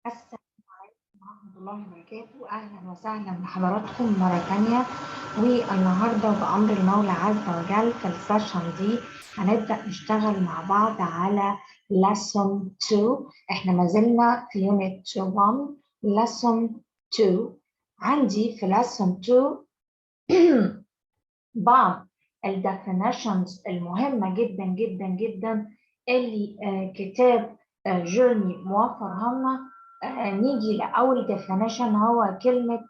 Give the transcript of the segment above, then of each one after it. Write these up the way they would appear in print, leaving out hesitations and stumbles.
السلام عليكم ورحمة الله وبركاته. أهلا وسهلا بحضراتكم مرة تانية. والنهاردة بأمر المولى عز وجل في السيشن دي هنبدأ نشتغل مع بعض على lesson 2. احنا ما زلنا في unit 1 lesson 2. عندي في lesson 2 بعض الديفينيشنز المهمة جدا جدا جدا اللي كتاب جورني موفرها لنا. نيجي لأول definition هو كلمة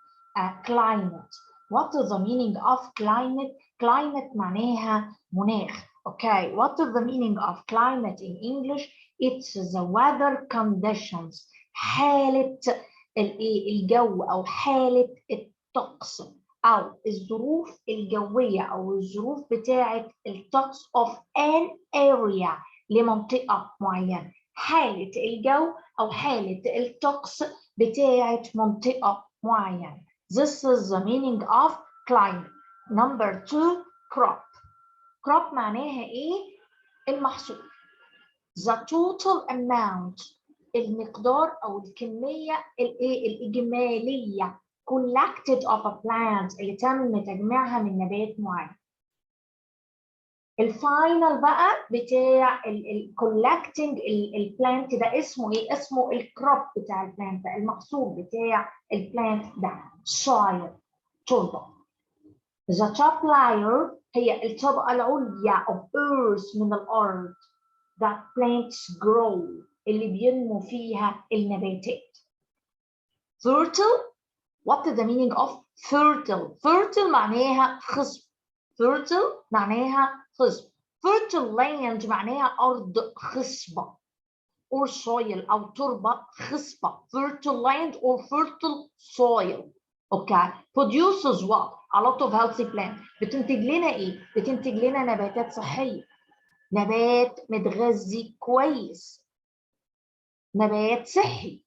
climate. What is the meaning of climate? Climate معناها مناخ. Okay, what is the meaning of climate in English? It's the weather conditions. حالة الجو أو حالة الطقس أو الظروف الجوية أو الظروف بتاعة الطقس of an area لمنطقة معينة. حالة الجو أو حالة الطقس بتاعة منطقة معينة. This is the meaning of climate. Number 2, crop. crop معناها إيه؟ المحصول. The total amount المقدار أو الكمية الإجمالية collected of a plant اللي تم تجميعها من نبات معين. الفاينل بقى بتاع collecting البلانت ده اسمه ايه؟ اسمه الكروب بتاع البلانت، المحصول بتاع البلانت ده soil، تربة. The top layer هي الطبقة العليا of earth من الأرض that plants grow اللي بينمو فيها النباتات. Fertile. What is the meaning of fertile? Fertile معناها خصب. Fertile معناها خصب. Fertile land معناها أرض خصبة. Or soil أو تربة خصبة. Fertile land or fertile soil. Okay. Produces what? A lot of healthy plants. بتنتج لنا إيه؟ بتنتج لنا نباتات صحية. نبات متغذي كويس. نبات صحي.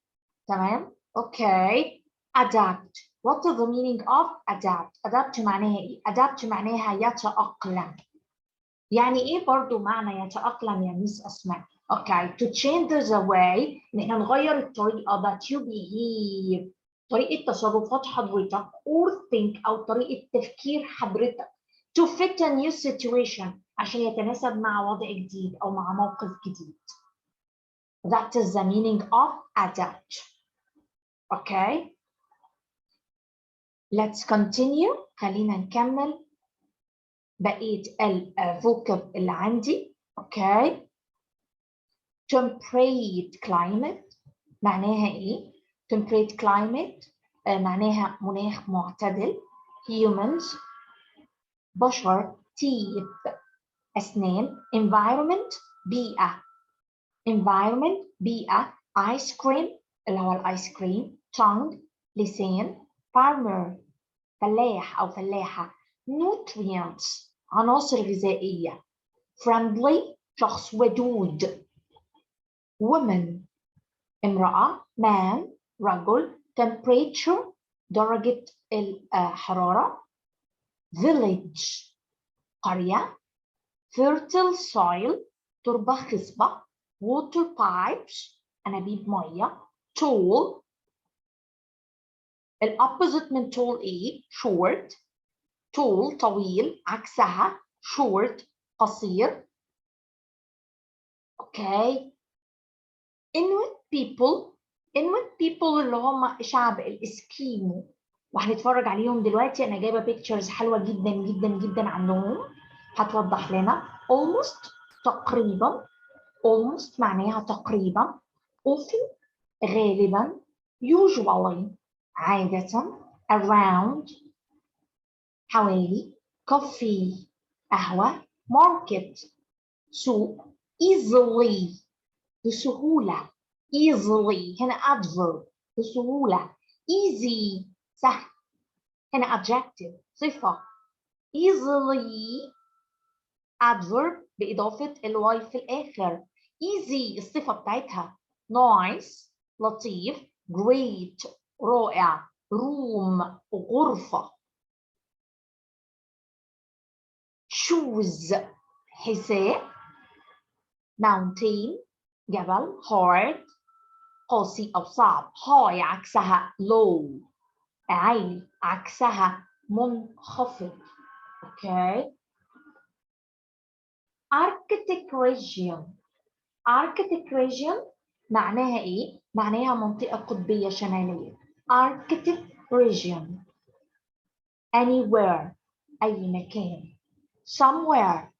تمام؟ Okay. Adapt. What is the meaning of adapt? Adapt معناها إيه؟ Adapt معناها يتأقلم. يعني إيه برضو معنى يتأقلم يا ميس أسماء؟ Okay, to change the way إن إحنا نغير الطريقة that you behave. طريقة تصرفات حضرتك or think أو طريقة تفكير حضرتك to fit a new situation عشان يتناسب مع وضع جديد أو مع موقف جديد. That is the meaning of adapt. Okay. Let's continue. خلينا نكمل بقية الفوكاب اللي عندي. Okay. Temperate climate معناها إيه؟ Temperate climate معناها مناخ معتدل. Humans بشر. teeth أسنان. Environment بيئة. Environment بيئة. Ice cream اللي هو الآيس كريم. Tongue لسان. Farmer فلاح أو فلاحة. Nutrients عناصر غذائية. Friendly شخص ودود. Woman امرأة. Man رجل. Temperature درجة الحرارة. Village قرية. Fertile soil تربة خصبة. Water pipes أنابيب مية. Tall الأوبوزيت من tall إيه؟ short. tall طويل عكسها short قصير. اوكي. Inuit people. Inuit people اللي هم شعب الاسكيمو وهنتفرج عليهم دلوقتي. انا جايبه pictures حلوه جدا جدا جدا عنهم هتوضح لنا. almost تقريبا. almost معناها تقريبا. often غالبا. usually عادة. around حوالي. coffee قهوة. market سوق. easily بسهولة. easily هنا adverb بسهولة. easy سهل. هنا adjective صفة. easily adverb بإضافة الواي في الآخر. easy الصفة بتاعتها. nice لطيف. great رائع. room غرفة. shoes حذاء. mountain جبل. hard قاسي أو صعب. high عكسها low، عالي عكسها منخفض. اوكي. Arctic region. Arctic region معناها ايه؟ معناها منطقة قطبية شمالية. Arctic region. Anywhere، أي مكان. Somewhere،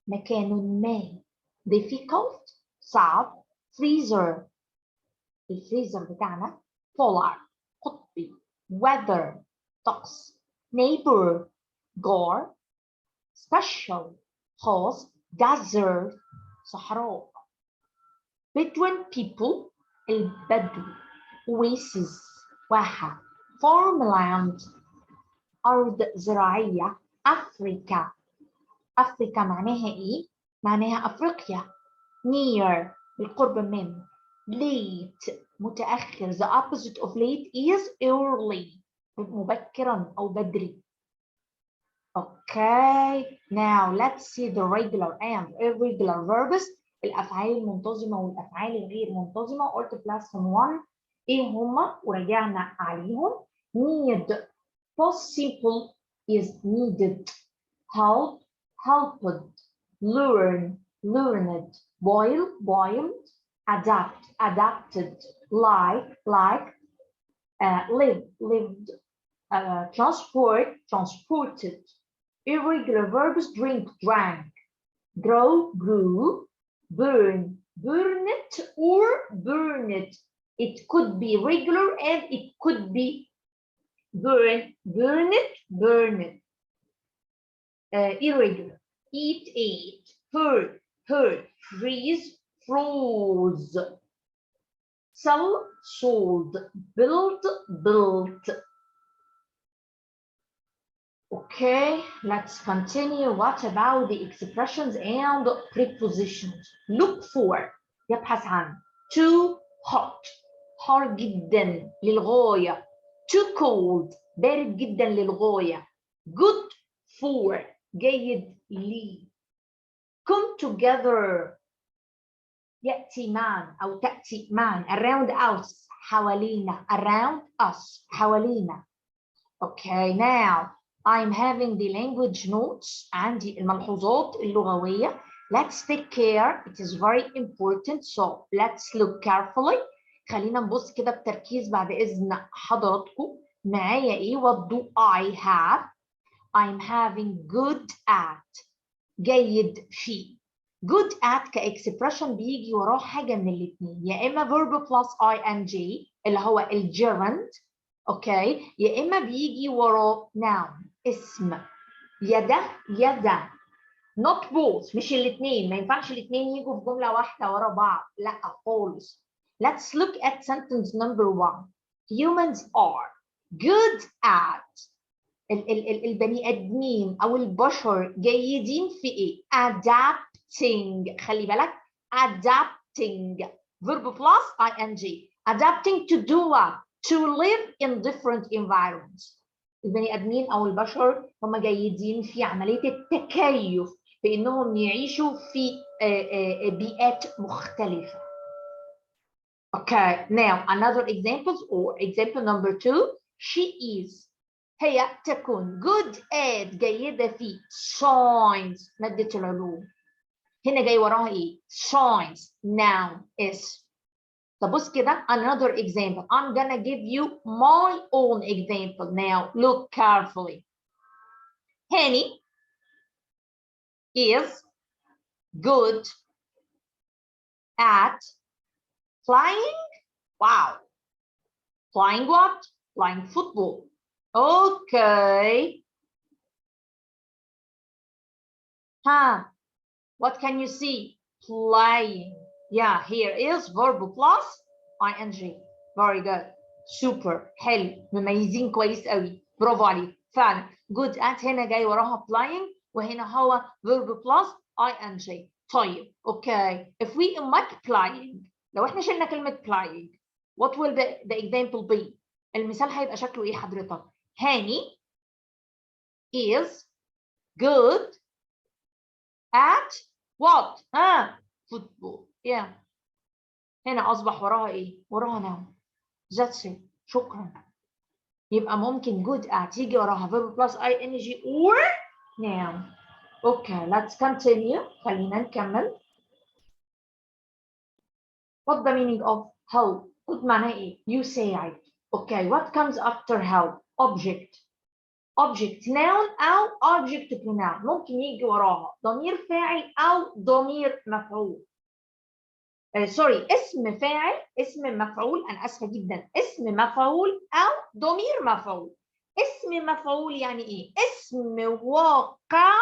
مكان ما. Difficult، صعب. Freezer، الفريزر بتاعنا. Polar، قطبي. Weather، طقس. Neighbor، جار. Special، خاص. Desert، صحراء. Between people، البدو. Oasis، واحة. Farmland، أرض زراعية. أفريكا. أفريكا معناها إيه؟ معناها أفريقيا. Near، بالقرب من. Late، متأخر. The opposite of late is early، مبكرا أو بدري. Okay, now let's see the regular and irregular verbs. الأفعال المنتظمة والأفعال الغير منتظمة. قلت plus 1 إيه هما ورجعنا عليهم. Need، possible is needed. Help، helped. Learn، learned. Boil، boiled. Adapt، adapted. Like، liked. Live، lived. Transport، transported. Irregular verbs: drink, drank. Grow, grew. Burn, burned or burn it. It could be regular and it could be burn, burn it, burn it. Irregular: eat, ate. Hurt, hurt. Freeze, froze. Sell, sold. Build, built. Okay, let's continue. What about the expressions and prepositions? Look for، يبحث عن. Too hot، حار جدا للغاية. Too cold، بارد جدا للغاية. Good for، جيد لي. Come together، يأتي معا أو تأتي معا. Around us، حوالينا. Around us، حوالينا. Okay, now I'm having the language notes. عندي الملحوظات اللغوية. Let's take care. It is very important. So let's look carefully. خلينا نبص كده بتركيز بعد إذن حضراتكم. معايا إيه؟ What do I have? I'm having good at، جيد في. good at كإكسبريشن بيجي وراه حاجة من الاتنين، يا إما verb plus ing اللي هو الجيرند. اوكي، يا اما بيجي وراه noun، اسم. يده، يدا. not both، مش الاثنين، ما ينفعش الاثنين يجوا في جمله واحده ورا بعض، لا خالص. Let's look at sentence number 1. Humans are good at، البني ادمين او البشر جيدين في ايه؟ adapting. خلي بالك، adapting verb plus ing. adapting to do what? To live in different environments. البني ادمين او البشر هم جيدين في عمليه التكيف، في انهم يعيشوا في بيئات مختلفه. Okay, now another example or example number 2. She is، هي تكون good at، جيده في science، ماده العلوم. هنا جاي وراها ايه؟ science noun اسم. طب بص كده another example. I'm gonna give you my own example. Now look carefully. Henny is good at flying. Wow. Flying what? Flying football. Okay. Huh? What can you see? Flying. Yeah, here is verb plus ing. Very good. Super. حلو. مميزين كويس قوي. برافو عليك. فعلا. Good at هنا جاي وراها flying وهنا هو verb plus ing. طيب. Okay. If we multiplying، لو احنا شلنا كلمة flying، what will the example be? المثال هيبقى شكله ايه حضرتك؟ هاني is good at what? Football. Yeah. هنا اصبح وراها ايه؟ وراها noun. That's it. شكرا. يبقى ممكن good at يجي وراها verb plus ing or noun. Okay, let's continue. خلينا نكمل. What the meaning of help? good معناه ايه؟ يساعد. Okay, what comes after help? object. object noun أو object pronoun. ممكن يجي وراها ضمير فاعل أو ضمير مفعول. سوري، اسم فاعل، اسم مفعول، أنا آسفة جدا، اسم مفعول أو ضمير مفعول. اسم مفعول يعني إيه؟ اسم واقع،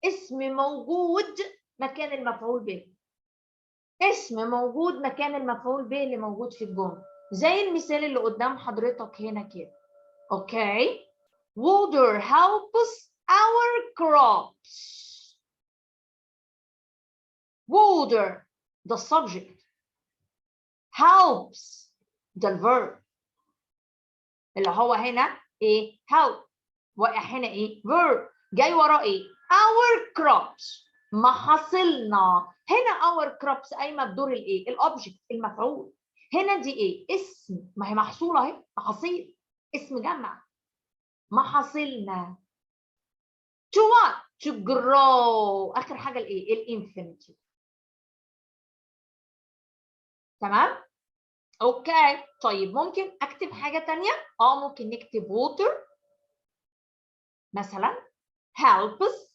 اسم موجود مكان المفعول به. اسم موجود مكان المفعول به اللي موجود في الجملة. زي المثال اللي قدام حضرتك هنا كده. أوكي؟ Water helps our crops. Water the subject. helps the verb. اللي هو هنا ايه؟ help. واقع هنا ايه؟ verb. جاي وراه ايه؟ our crops. محاصيلنا. هنا our crops قايمه بدور الايه؟ الاوبجكت المفعول. هنا دي ايه؟ اسم، ما هي محصوله اهي، محاصيل، اسم جمع. محاصيلنا. to what? to grow. اخر حاجه الايه؟ الانفينيتيف. تمام؟ اوكي. طيب ممكن اكتب حاجه تانية؟ ممكن نكتب water مثلا helps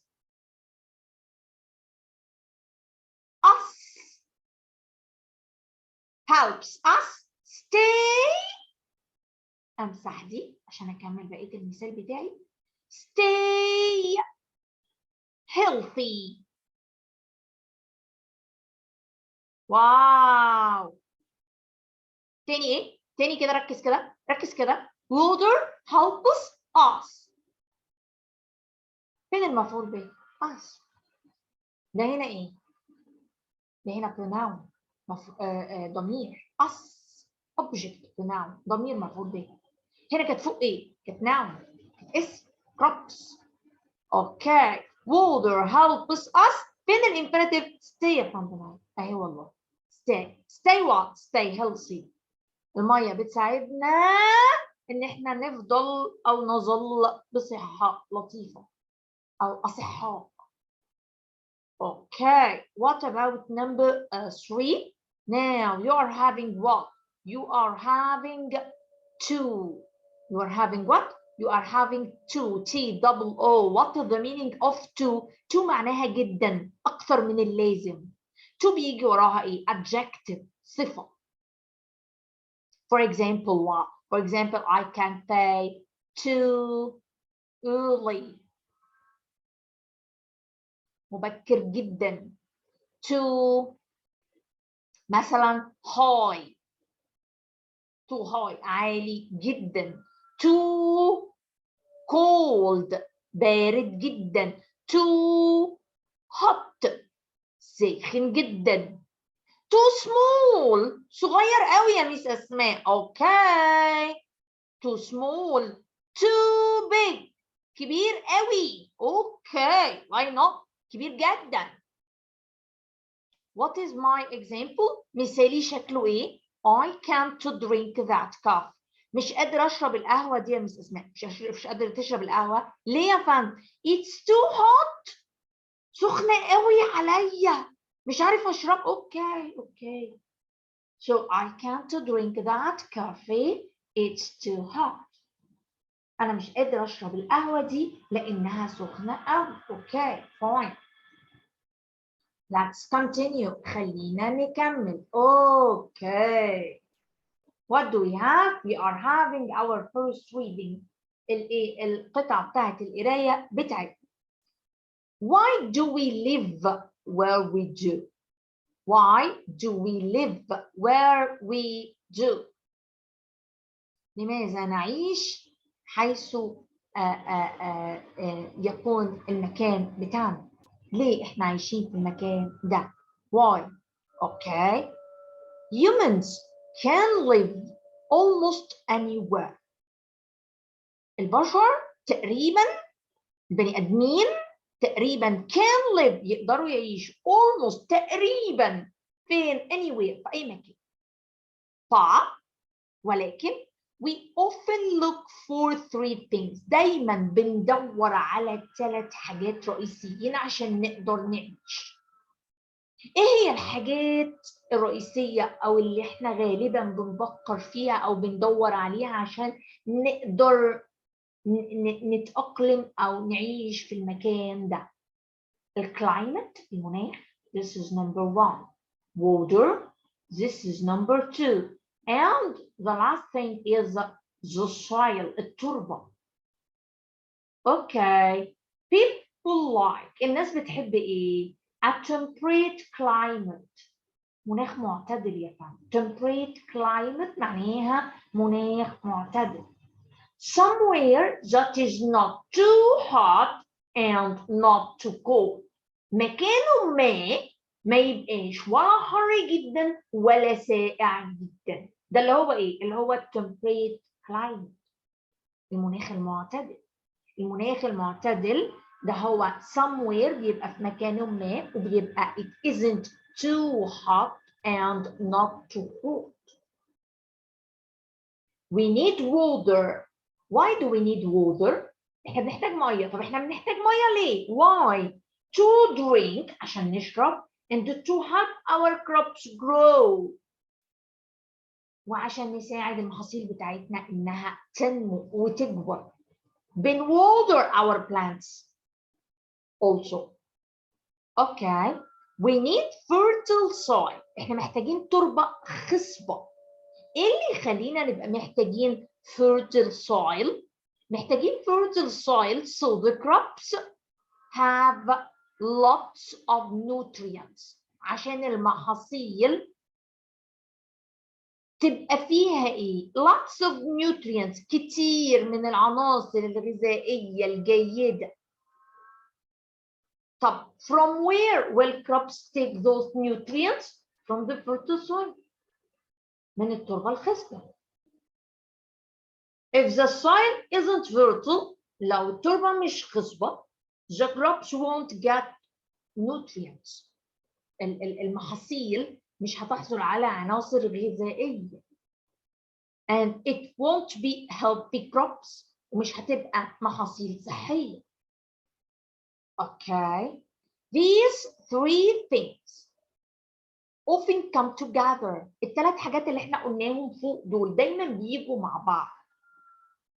us. helps us stay. امسح دي عشان اكمل بقيه المثال بتاعي. stay healthy. واو. تاني ايه؟ تاني كده، ركز كده، ركز كده. water helps us. فين المفعول به؟ us. ده هنا ايه؟ ده هنا pronoun. ضمير. us object pronoun. ضمير مفعول به. هنا كانت فوق ايه؟ كانت noun. كانت اسم. crops. اوكي. water helps us. فين الانفينيتيف؟ stay يا فندم. اهي والله. stay. stay what? stay healthy. الميه بتساعدنا ان احنا نفضل او نظل بصحه لطيفه او اصحاء. Okay, what about number 3? Now you are having what? You are having two. You are having what? You are having two. T double O. What is the meaning of two? Two معناها جدا، أكثر من اللازم. Two بيجي وراها إيه؟ Adjective. صفة. For example what? For example, I can say too early. مبكر جدا. Too مثلا high. too high عالي جدا. too cold بارد جدا. too hot ساخن جدا. too small صغير قوي يا ميس اسماء. اوكي. too small. too big كبير قوي. اوكي. why not كبير جدا. What is my example؟ مثالي شكله ايه؟ I can't drink that coffee. مش قادرة أشرب القهوة دي يا مس أسماء. مش قادرة تشرب القهوة. ليه يا فندم؟ It's too hot. سخنة قوي عليا. مش عارفة أشرب. Okay. So I can't drink that coffee. It's too hot. أنا مش قادرة أشرب القهوة دي لأنها سخنة قوي. Okay, fine. Let's continue. خلينا نكمل. Okay. What do we have? We are having our first reading. القطعة بتاعت القراية بتاعتنا. Why do we live where we do? Why do we live where we do? لماذا نعيش حيث يكون المكان بتاعنا؟ ليه احنا عايشين في المكان ده؟ Why? Okay. Humans can live almost anywhere. البشر تقريبا، البني ادمين تقريبا can live يقدروا يعيشوا almost تقريبا فين؟ anywhere في اي مكان. صعب، ولكن we often look for 3 things. دايما بندور على 3 حاجات رئيسيين عشان نقدر نعيش. ايه هي الحاجات الرئيسية او اللي احنا غالبا بنفكر فيها او بندور عليها عشان نقدر نتأقلم او نعيش في المكان ده؟ الكلايمت، المناخ. This is number 1. Water. This is number 2. And the last thing is the soil, التربة. Okay. People like. الناس بتحب ايه؟ A temperate climate. مناخ معتدل يا فندم. Temperate climate معناها مناخ معتدل. Somewhere that is not too hot and not too cold. مكانه ما يبقاش ولا حر جدا ولا ساقع جدا. ده اللي هو ايه؟ اللي هو temperate climate، المناخ المعتدل. المناخ المعتدل ده هو somewhere بيبقى في مكانه ما، وبيبقى it isn't too hot and not too cold. We need water. Why do we need water? احنا بنحتاج ميه. طب احنا بنحتاج ميه ليه؟ Why? To drink، عشان نشرب، and to help our crops grow، وعشان نساعد المحاصيل بتاعتنا انها تنمو وتكبر. water our plants also. Okay. We need fertile soil. احنا محتاجين تربة خصبة. ايه اللي يخلينا نبقى محتاجين fertile soil؟ محتاجين fertile soil so the crops have lots of nutrients. عشان المحاصيل تبقى فيها ايه؟ lots of nutrients، كتير من العناصر الغذائية الجيدة. طب from where will crops take those nutrients? From the fertile soil، من التربة الخصبة. If the soil isn't fertile، لو التربة مش خصبة، the crops won't get nutrients. المحاصيل مش هتحصل على عناصر غذائية. And it won't be healthy crops، ومش هتبقى محاصيل صحية. Okay. These 3 things often come together. ال3 حاجات اللي احنا قلناهم فوق دول دايما بيجوا مع بعض.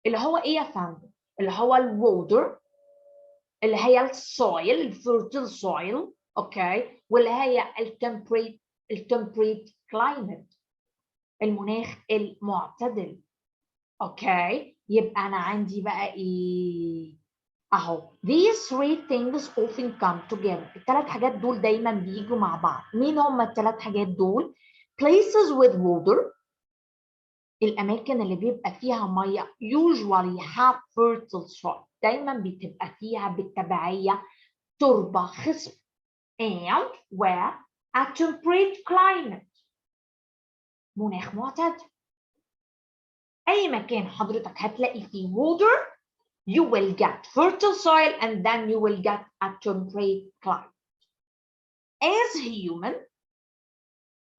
اللي هو ايه يا فندم؟ اللي هو الووتر، اللي هي السويل، الفيرتيل سويل، اوكي، واللي هي التمبريت كلايمت، المناخ المعتدل. اوكي، يبقى انا عندي بقى ايه اهو. These 3 things often come together. ال3 حاجات دول دايما بيجوا مع بعض. مين هم ال3 حاجات دول؟ Places with water، الأماكن اللي بيبقى فيها مية usually have fertile soil، دايما بتبقى فيها بالتبعية تربة خصبة. and a temperate climate، مناخ معتدل. أي مكان حضرتك هتلاقي فيه water you will get fertile soil and then you will get a temperate climate. As human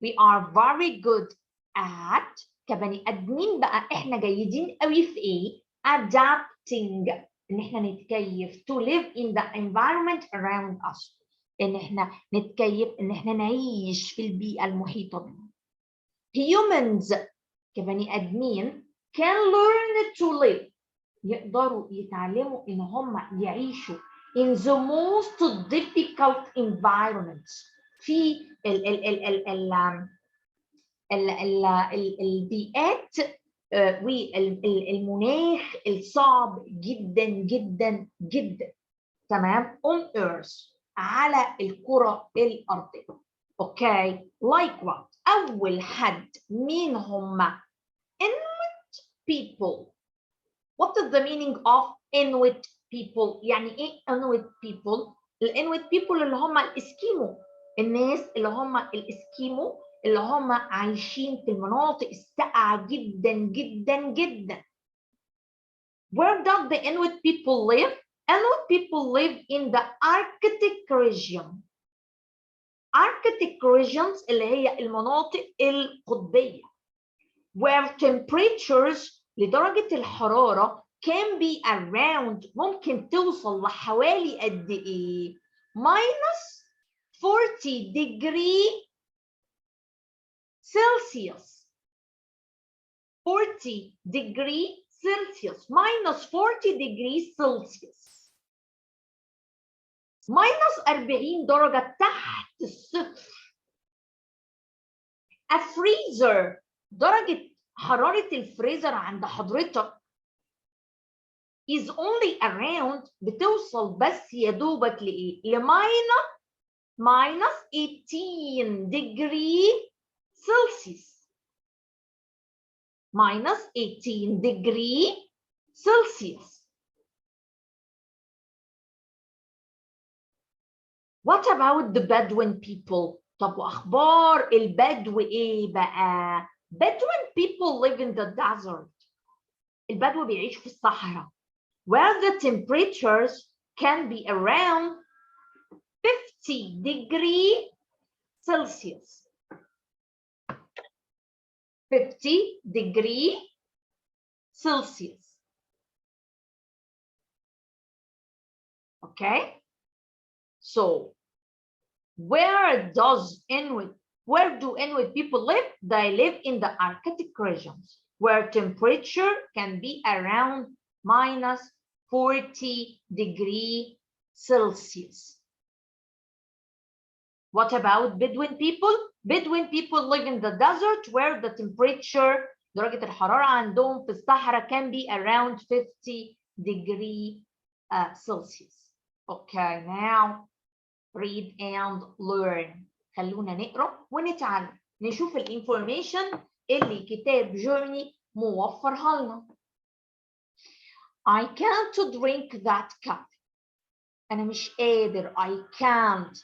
we are very good at، كبني ادمين بقى احنا جيدين قوي في ايه؟ adapting، ان احنا نتكيف to live in the environment around us، ان احنا نتكيف ان احنا نعيش في البيئة المحيطة بنا. humans كبني ادمين can learn to live، يقدروا يتعلموا ان هم يعيشوا in the most difficult environments، في البيئات والمناخ الصعب جدا جدا جدا. تمام؟ on earth، على الكرة الأرضية. اوكي، like what؟ أول حد مين هم؟ Inuit people. What is the meaning of Inuit people؟ يعني ايه Inuit people؟ الإنويت people اللي هم الإسكيمو، الناس اللي هم الإسكيمو اللي هم عايشين في المناطق الساقعة جدا جدا جدا. Where does the Inuit people live? Inuit people live in the Arctic region. Arctic regions اللي هي المناطق القطبية. where temperatures لدرجة الحرارة can be around ممكن توصل لحوالي قد إيه؟ minus 40 degree Celsius. 40 degree Celsius. minus 40 degree Celsius. minus 40 درجة تحت الصفر. A freezer درجة حرارة الفريزر عند حضرتك is only around بتوصل بس يا دوبك لإيه؟ minus 18 degree Celsius. minus 18 degree Celsius. What about the Bedouin people? طب وأخبار البدو إيه بقى؟ Bedouin people live in the desert. البدو بيعيشوا في الصحراء where the temperatures can be around 50 degree Celsius. 50 degree Celsius. Okay? So, where do Inuit people live? They live in the Arctic regions where temperature can be around minus 40 degree Celsius. What about Bedouin people? Bedouin people live in the desert where the temperature درجة الحرارة عندهم في الصحراء can be around 50 degree Celsius. Okay, now read and learn. خلونا نقرأ ونتعلم. نشوف الانفورميشن اللي كتاب جورني موفرها لنا. I can't drink that cup. أنا مش قادر. I can't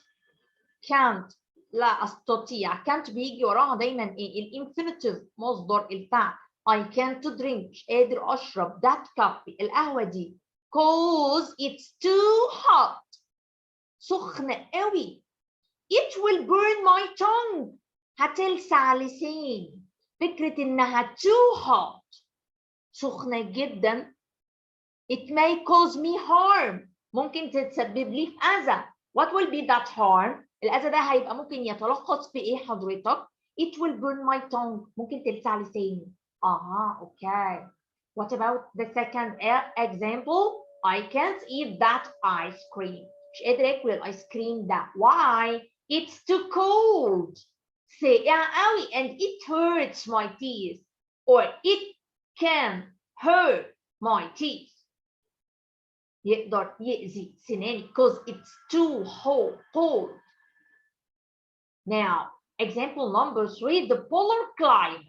لا أستطيع. can't بيجي وراها دايما إيه؟ الانفينيتيف مصدر الفعل. I can't drink مش قادر أشرب that cup القهوة دي cause it's too hot. سخنة قوي. It will burn my tongue. هتلسع لساني. فكرة إنها too hot سخنة جدا. It may cause me harm. ممكن تتسبب لي في أذى. What will be that harm? الأذى ده هيبقى ممكن يتلخص في إيه حضرتك؟ It will burn my tongue. ممكن تلسع لساني. Okay. What about the second example? I can't eat that ice cream. مش قادر آكل الآيس كريم ده. Why? It's too cold. ساقع قوي and it hurts my teeth. Or it can hurt my teeth. يقدر يأذي سناني because it's too cold. Now, example number 3, the polar climate.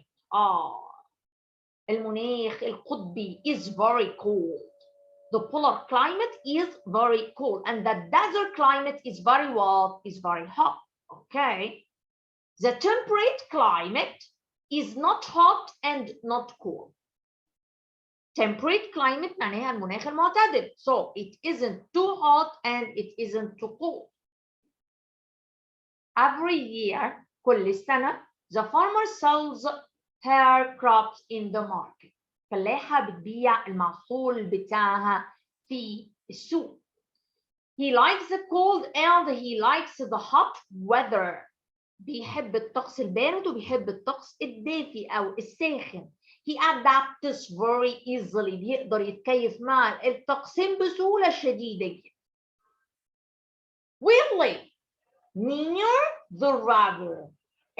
المناخ القطبي is very cold. The polar climate is very cold and the desert climate is very what? Is very hot. Okay. The temperate climate is not hot and not cold. Temperate climate معناها المناخ المعتدل. So it isn't too hot and it isn't too cold. Every year, كل سنة, the farmer sells her crops in the market. فلاحة بتبيع المحصول بتاعها في السوق. He likes the cold and he likes the hot weather. بيحب الطقس البارد وبيحب الطقس الدافئ أو الساخن. He adapts very easily. بيقدر يتكيف مع الطقسين بسهولة شديدة جدا. We live near the river.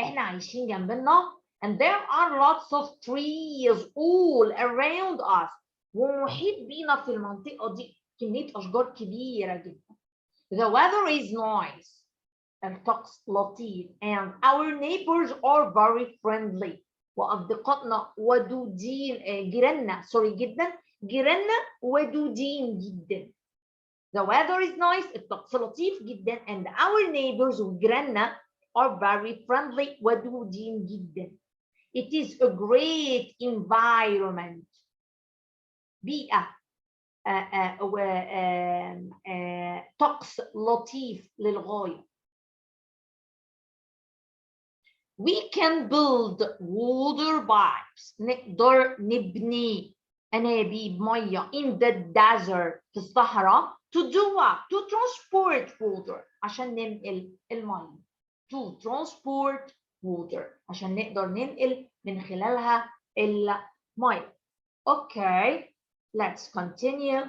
احنا عايشين جنب النهر. And there are lots of trees all around us. ومحيط بينا في المنطقة دي كمية أشجار كبيرة جدا. The weather is nice. الطقس لطيف. And our neighbors are very friendly. وأصدقائنا ودودين. جيراننا ودودين جدا. The weather is nice. الطقس لطيف جدا. And our neighbors وجيراننا are very friendly ودودين جدا. It is a great environment. بيئة طقس لطيف للغاية. We can build water pipes. نقدر نبني أنابيب مية in the desert في الصحراء to do what? To transport water عشان ننقل المية. To transport water عشان نقدر ننقل من خلالها المية. Okay, let's continue.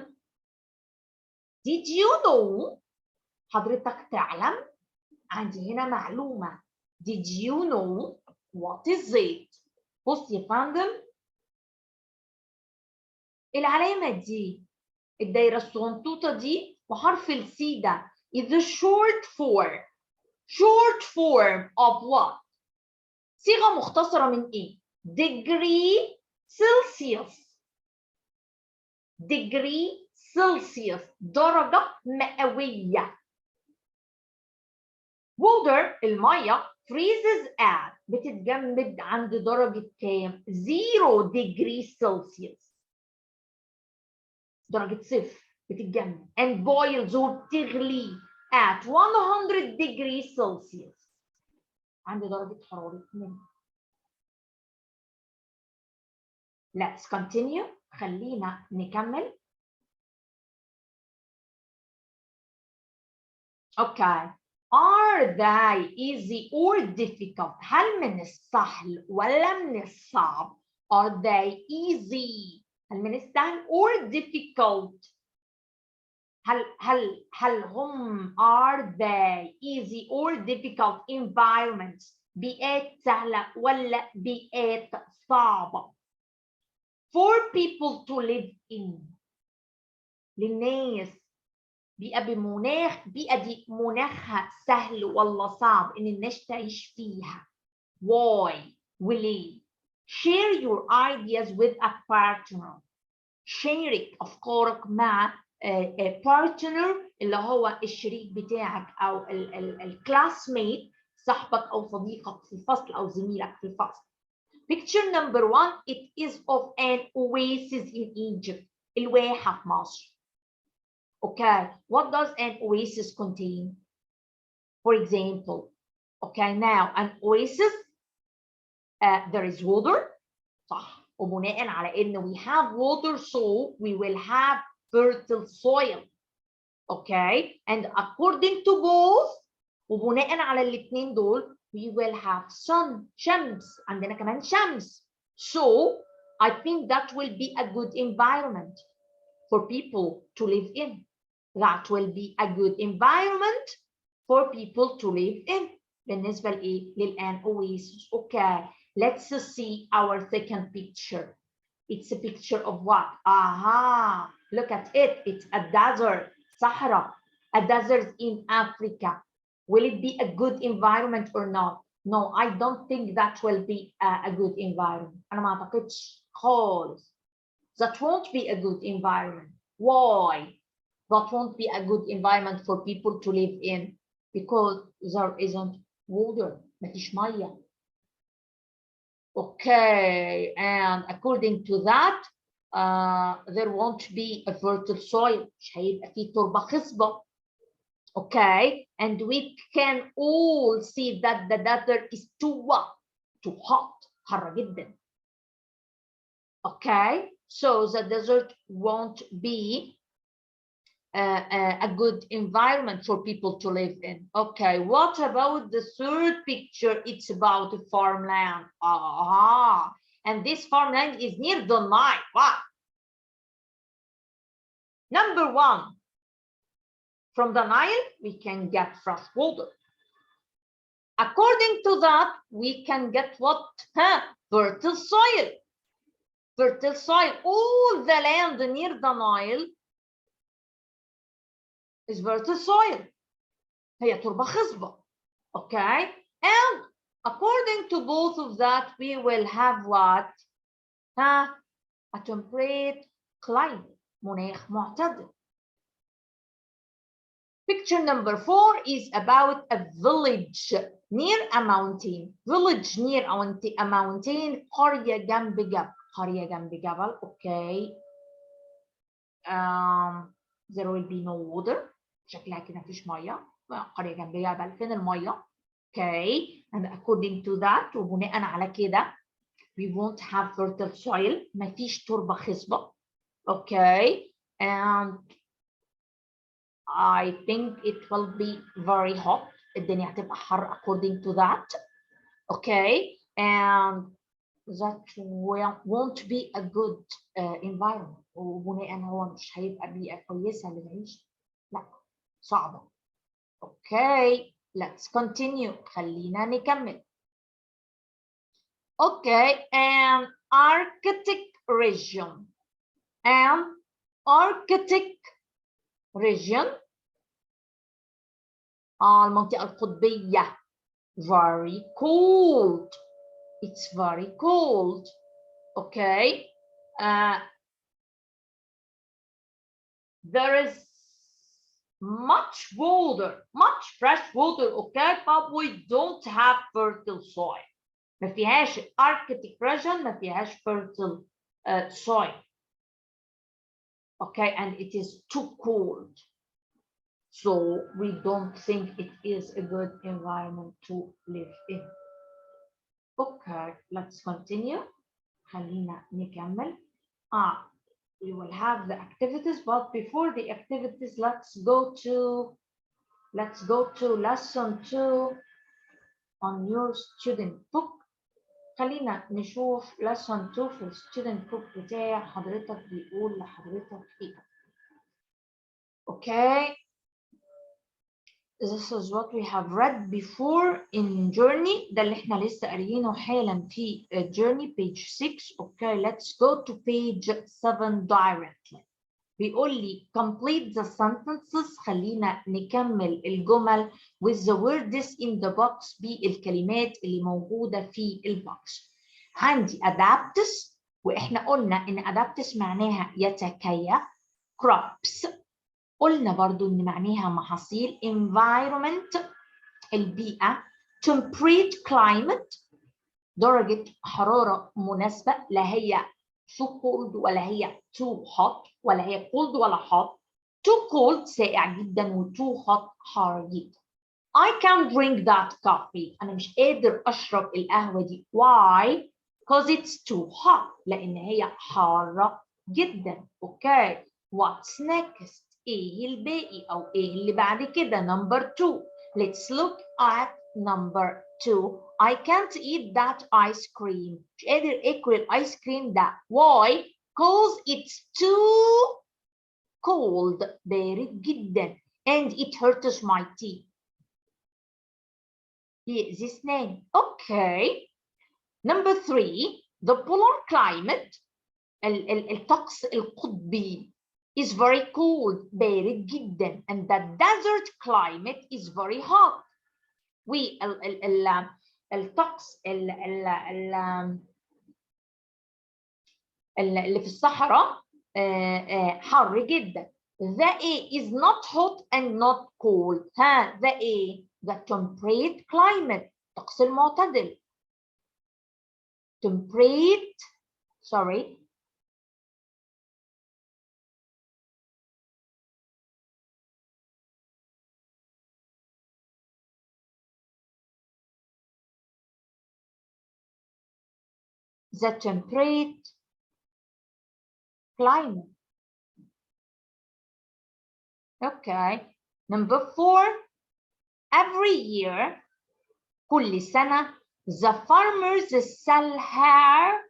Did you know? حضرتك تعلم؟ عندي هنا معلومة. Did you know what is it? بص يا فندم، العلامة دي الدايرة الصغنطوطة دي وحرف السي ده is the short form of what? صيغة مختصرة من ايه؟ degree Celsius. degree Celsius درجة مئوية. water المية freezes at بتتجمد عند درجة كام؟ 0 degree Celsius. درجة صفر بتتجمد and boils وبتغلي at 100 degree Celsius عند درجة حرارة 2. Let's continue. خلينا نكمل. Okay. Are they easy or difficult? هل من السهل ولا من الصعب؟ Are they easy؟ هل من السهل or difficult؟ هل هم are they easy or difficult environments؟ بيئات سهلة ولا بيئات صعبة؟ For people to live in. للناس بيئة بمناخ، بيئة دي مناخها سهل ولا صعب إن الناس تعيش فيها. Why وليه؟ Share your ideas with a partner. شارك أفكارك مع partner اللي هو الشريك بتاعك أو الكلاسميت، صاحبك أو صديقك في الفصل أو زميلك في الفصل. Picture number 1, it is of an oasis in Egypt. الواحة في مصر. Okay, what does an oasis contain? For example, okay, now an oasis, there is water, صح. وبناء على إن we have water, so we will have fertile soil. Okay, and according to both, وبناء على الاثنين دول, we will have sun, شمس. عندنا كمان شمس. So I think that will be a good environment for people to live in. That will be a good environment for people to live in. بالنسبة لإيه؟ للآن oasis. Okay, let's see our second picture. It's a picture of what? Aha, look at it. It's a desert, Sahara, a desert in Africa. Will it be a good environment or not? No, I don't think that will be a good environment. أنا ما أعتقدش خالص. That won't be a good environment. Why? That won't be a good environment for people to live in because there isn't water. مفيش مية. Okay, and according to that, there won't be a fertile soil. مش هيبقى فيه تربة خصبة. Okay, and we can all see that the desert is too hot. حر جدا. Okay, so the desert won't be a good environment for people to live in. Okay, what about the third picture? It's about farmland. Aha, and this farmland is near the Nile. Wow. Number 1, from the Nile we can get fresh water. According to that, we can get what? Fertile soil. Fertile soil. All the land near the Nile is fertile soil. هي تربة خصبة. Okay, and according to both of that, we will have what? A temperate climate. مناخ معتدل. Picture number 4 is about a village near a mountain. Village near a mountain. قرية جنب جبل. قرية جنب جبل. Okay. There will be no water. شكلها كده مفيش مية. قرية جنب جبل. فين المية؟ Okay, and according to that وبناء على كده we won't have fertile soil. مفيش تربة خصبة. Okay, and I think it will be very hot. الدنيا هتبقى حر according to that. Okay, and that won't be a good environment. وبناء هو مش هيبقى بيئة كويسة للعيش. لا، صعبة. Okay, let's continue. خلينا نكمل. Okay, and Arctic region. And Arctic region. المنطقة القطبية. Very cold. It's very cold. Okay. There is much water, much fresh water. Okay, but we don't have fertile soil. ما فيهاش Arctic region ما فيهاش fertile soil. Okay, and it is too cold. So we don't think it is a good environment to live in. Okay, let's continue. خلينا نكمل. We will have the activities, but before the activities, let's go to lesson 2 on your student book. خلينا نشوف lesson 2 في student book بتاع حضرتك بيقول لحضرتك ايه. Okay. This is what we have read before in journey. ده اللي احنا لسه قاريينه حالا في journey page 6. Okay, let's go to page 7 directly. بيقول لي complete the sentences. خلينا نكمل الجمل with the words in the box بالكلمات اللي موجودة في البوكس. عندي adapts واحنا قلنا ان adapts معناها يتكيف. crops قلنا برضو ان معناها محاصيل. environment البيئة. temperate climate درجة حرارة مناسبة، لا هي too cold ولا هي too hot ولا هي cold ولا hot. too cold ساقع جدا و too hot حار جدا. I can't drink that coffee. أنا مش قادر أشرب القهوة دي. Why? Because it's too hot. لأن هي حارة جدا. Okay. What's next? ايه الباقي او ايه اللي بعد كده؟ number 2. Let's look at number 2. I can't eat that ice cream. مش قادر اكل الايس كريم ده. Why? Because it's too cold. بارد جدا. And it hurts my teeth. يأذي اسناني. Okay. Number 3. The polar climate. الطقس القطبي is very cold. بارد جدا. And the desert climate is very hot. الطقس اللي في الصحراء حر جدا. The A is not hot and not cold. ها the A the temperate climate الطقس المعتدل. Temperate sorry the temperate climate. Okay. Number 4. Every year كل سنة the farmers sell her.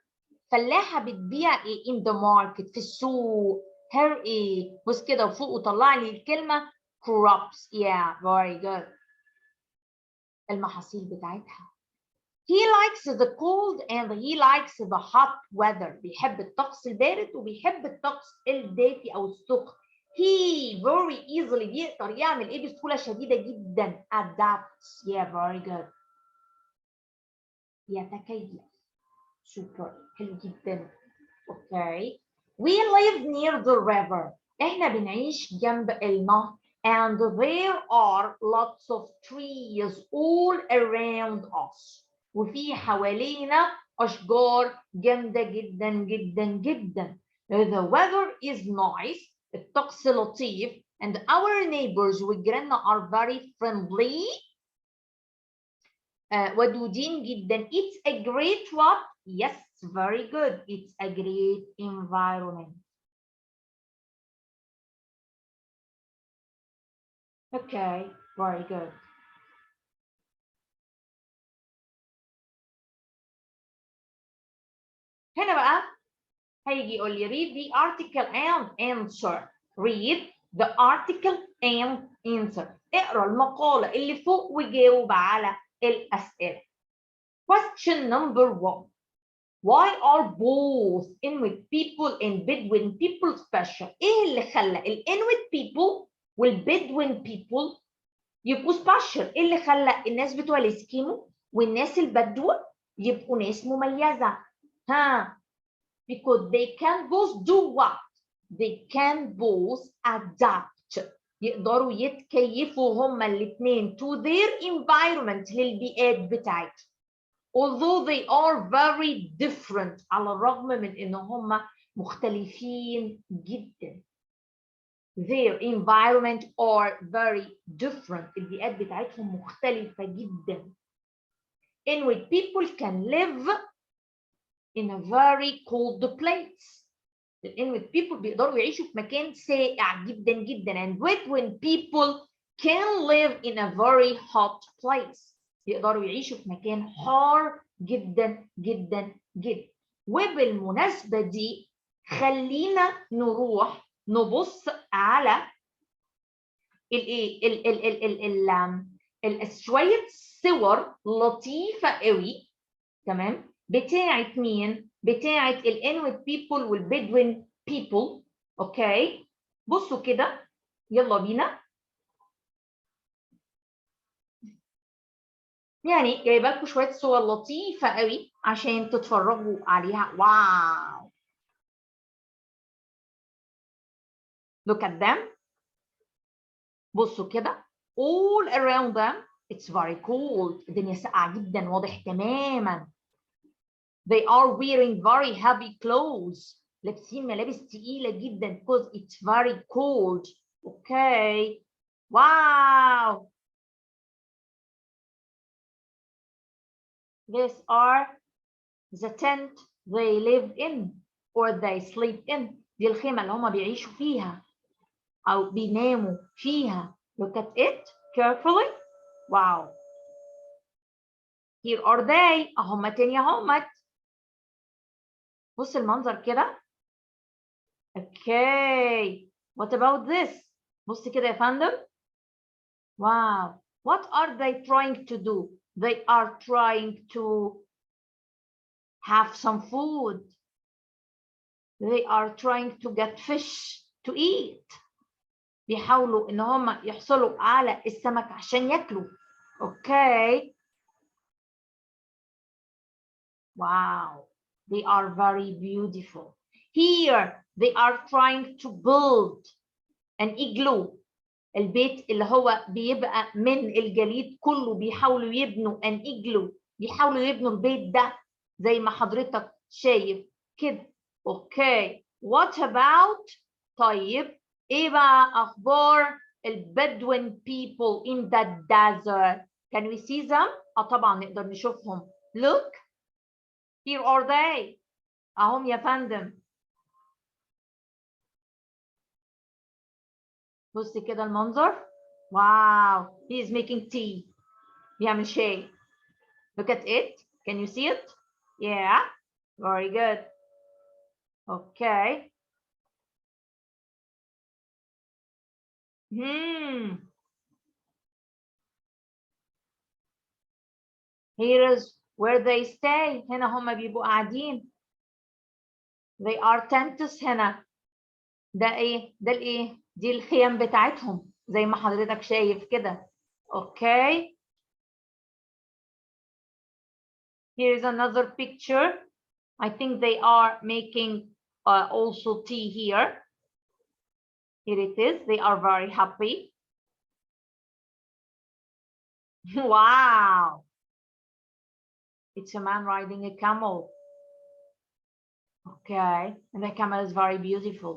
فلاحة بتبيع ايه in the market في السوق. her ايه بص كده وفوق وطلع لي الكلمة crops. Yeah, very good. المحاصيل بتاعتها. He likes the cold and he likes the hot weather. بيحب الطقس البارد وبيحب الطقس الدافي أو السخن. He very easily بيقدر يعمل إيه بسهولة شديدة جدا. adapts. Yeah, very good. يتكيف. super. حلو جدا. Okay. We live near the river. إحنا بنعيش جنب النهر. And there are lots of trees all around us. وفي حوالينا أشجار جامدة جدا جدا جدا. The weather is nice. الطقس لطيف. And our neighbors وجيراننا are very friendly. ودودين جدا. It's a great what? Yes, very good. It's a great environment. Okay, very good. هنا بقى هيجي يقول لي read the article and answer. Read the article and answer. اقرا المقالة اللي فوق وجاوب على الأسئلة. Question number 1. Why are both Inuit people and Bedouin people special? ايه اللي خلى الإنويت people والبدوين people يبقوا special؟ ايه اللي خلى الناس بتوع الاسكيمو والناس البدو يبقوا ناس مميزة؟ ها؟ Because they can both do what? They can both adapt. يقدروا يتكيفوا هما الاثنين to their environment، للبيئات بتاعتهم. Although they are very different، على الرغم من ان هما مختلفين جدا. Their environment are very different. البيئات بتاعتهم مختلفة جدا. Inuit people can live in a very cold place. The Inuit people بيقدروا يعيشوا في مكان ساقع جدا جدا. And Bedouin people can live in a very hot place. يقدروا يعيشوا في مكان حار جدا جدا جدا. وبالمناسبة دي خلينا نروح نبص على شوية صور لطيفة قوي، تمام؟ بتاعت مين؟ بتاعت الانويت بيبل والبدوين بيبل. اوكي، بصوا كده، يلا بينا. يعني جايبه لكم شويه صور لطيفه قوي عشان تتفرجوا عليها. واو، look at them. بصوا كده، all around them it's very cold. الدنيا ساقعه جدا، واضح تماما. They are wearing very heavy clothes. لابسين ملابس تقيله جدا because it's very cold. Okay, wow. These are the tent they live in or they sleep in. دي الخيمة اللي هما بيعيشوا فيها أو بيناموا فيها. Look at it carefully. Wow. Here are they. أهما تاني أهمت. بص المنظر كده. Okay. What about this? بص كده يا فندم. Wow. What are they trying to do? They are trying to have some food. They are trying to get fish to eat. بيحاولوا ان هم يحصلوا على السمك عشان ياكلوا. Okay. Wow. They are very beautiful. Here they are trying to build an igloo. البيت اللي هو بيبقى من الجليد كله، بيحاولوا يبنوا an igloo. بيحاولوا يبنوا البيت ده زي ما حضرتك شايف كده. اوكي، what about، طيب ايه بقى اخبار البدوين people in the desert؟ Can we see them؟ طبعا نقدر نشوفهم. Look, here are they. اهم يا فندم. بصي كده المنظر. Wow, he is making tea. بيعمل شاي. Look at it. Can you see it? Yeah, very good. Okay. Here is where they stay. هنا هم بيبقوا قاعدين. They are tents هنا. ده ايه؟ ده الايه؟ دي الخيام بتاعتهم زي ما حضرتك شايف كده. Okay. Here is another picture. I think they are making also tea here. Here it is. They are very happy. Wow. It's a man riding a camel. Okay. And the camel is very beautiful.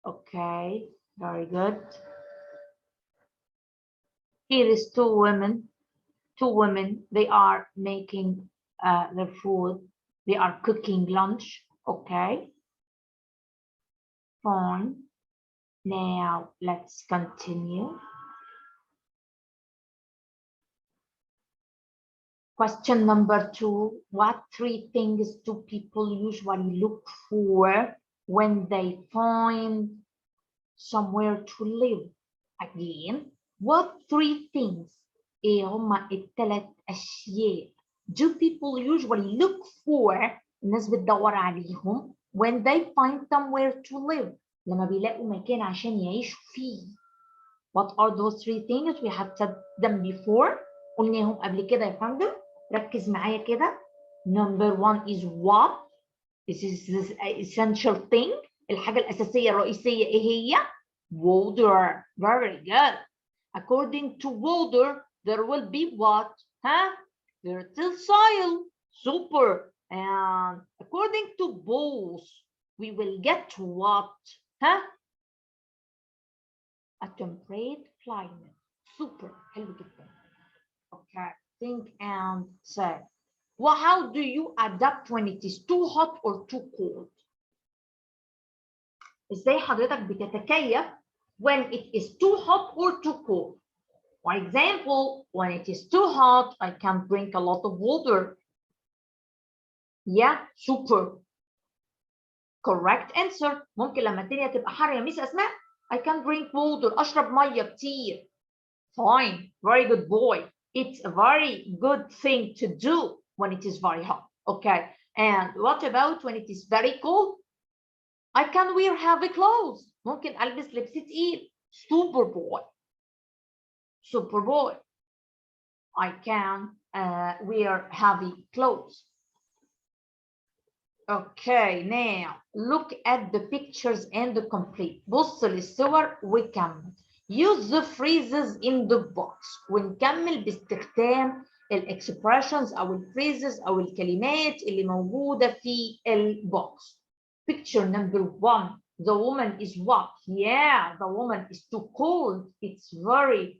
Okay. Very good. Here is two women. They are making their food. They are cooking lunch. Okay. Fine. Now let's continue. Question number 2. What 3 things do people usually look for when they find somewhere to live? Again, what 3 things? ايه هما ال3 أشياء do people usually look for؟ الناس بتدور عليهم when they find somewhere to live. لما بيلاقوا مكان عشان يعيشوا فيه. What are those 3 things? We have said them before. قلناهم قبل كده يا فندم. ركز معايا كده. Number 1 is what? This is the essential thing. الحاجة الأساسية الرئيسية إيه هي؟ Water. Very good. According to water, there will be what? Fertile soil. Super. And according to both, we will get what? A temperate climate. Super. حلو جدا. Okay. Think and say. Well, how do you adapt when it is too hot or too cold? ازاي حضرتك بتتكيف when it is too hot or too cold? For example, when it is too hot, I can drink a lot of water. Yeah, super. Correct answer. ممكن لما الدنيا تبقى حر يا ميس أسماء I can drink water. أشرب مية كتير. Fine. Very good boy. It's a very good thing to do when it is very hot. Okay. And what about when it is very cold? I can wear heavy clothes. ممكن ألبس لبس تقيل. Super boy. Super boy. I can wear heavy clothes. Okay, now look at the pictures and the complete. بص للصور وكمل. Use the phrases in the box. ونكمل باستخدام expressions أو phrases أو الكلمات اللي موجودة في البوكس. Picture number 1. The woman is what? Yeah, the woman is too cold. It's very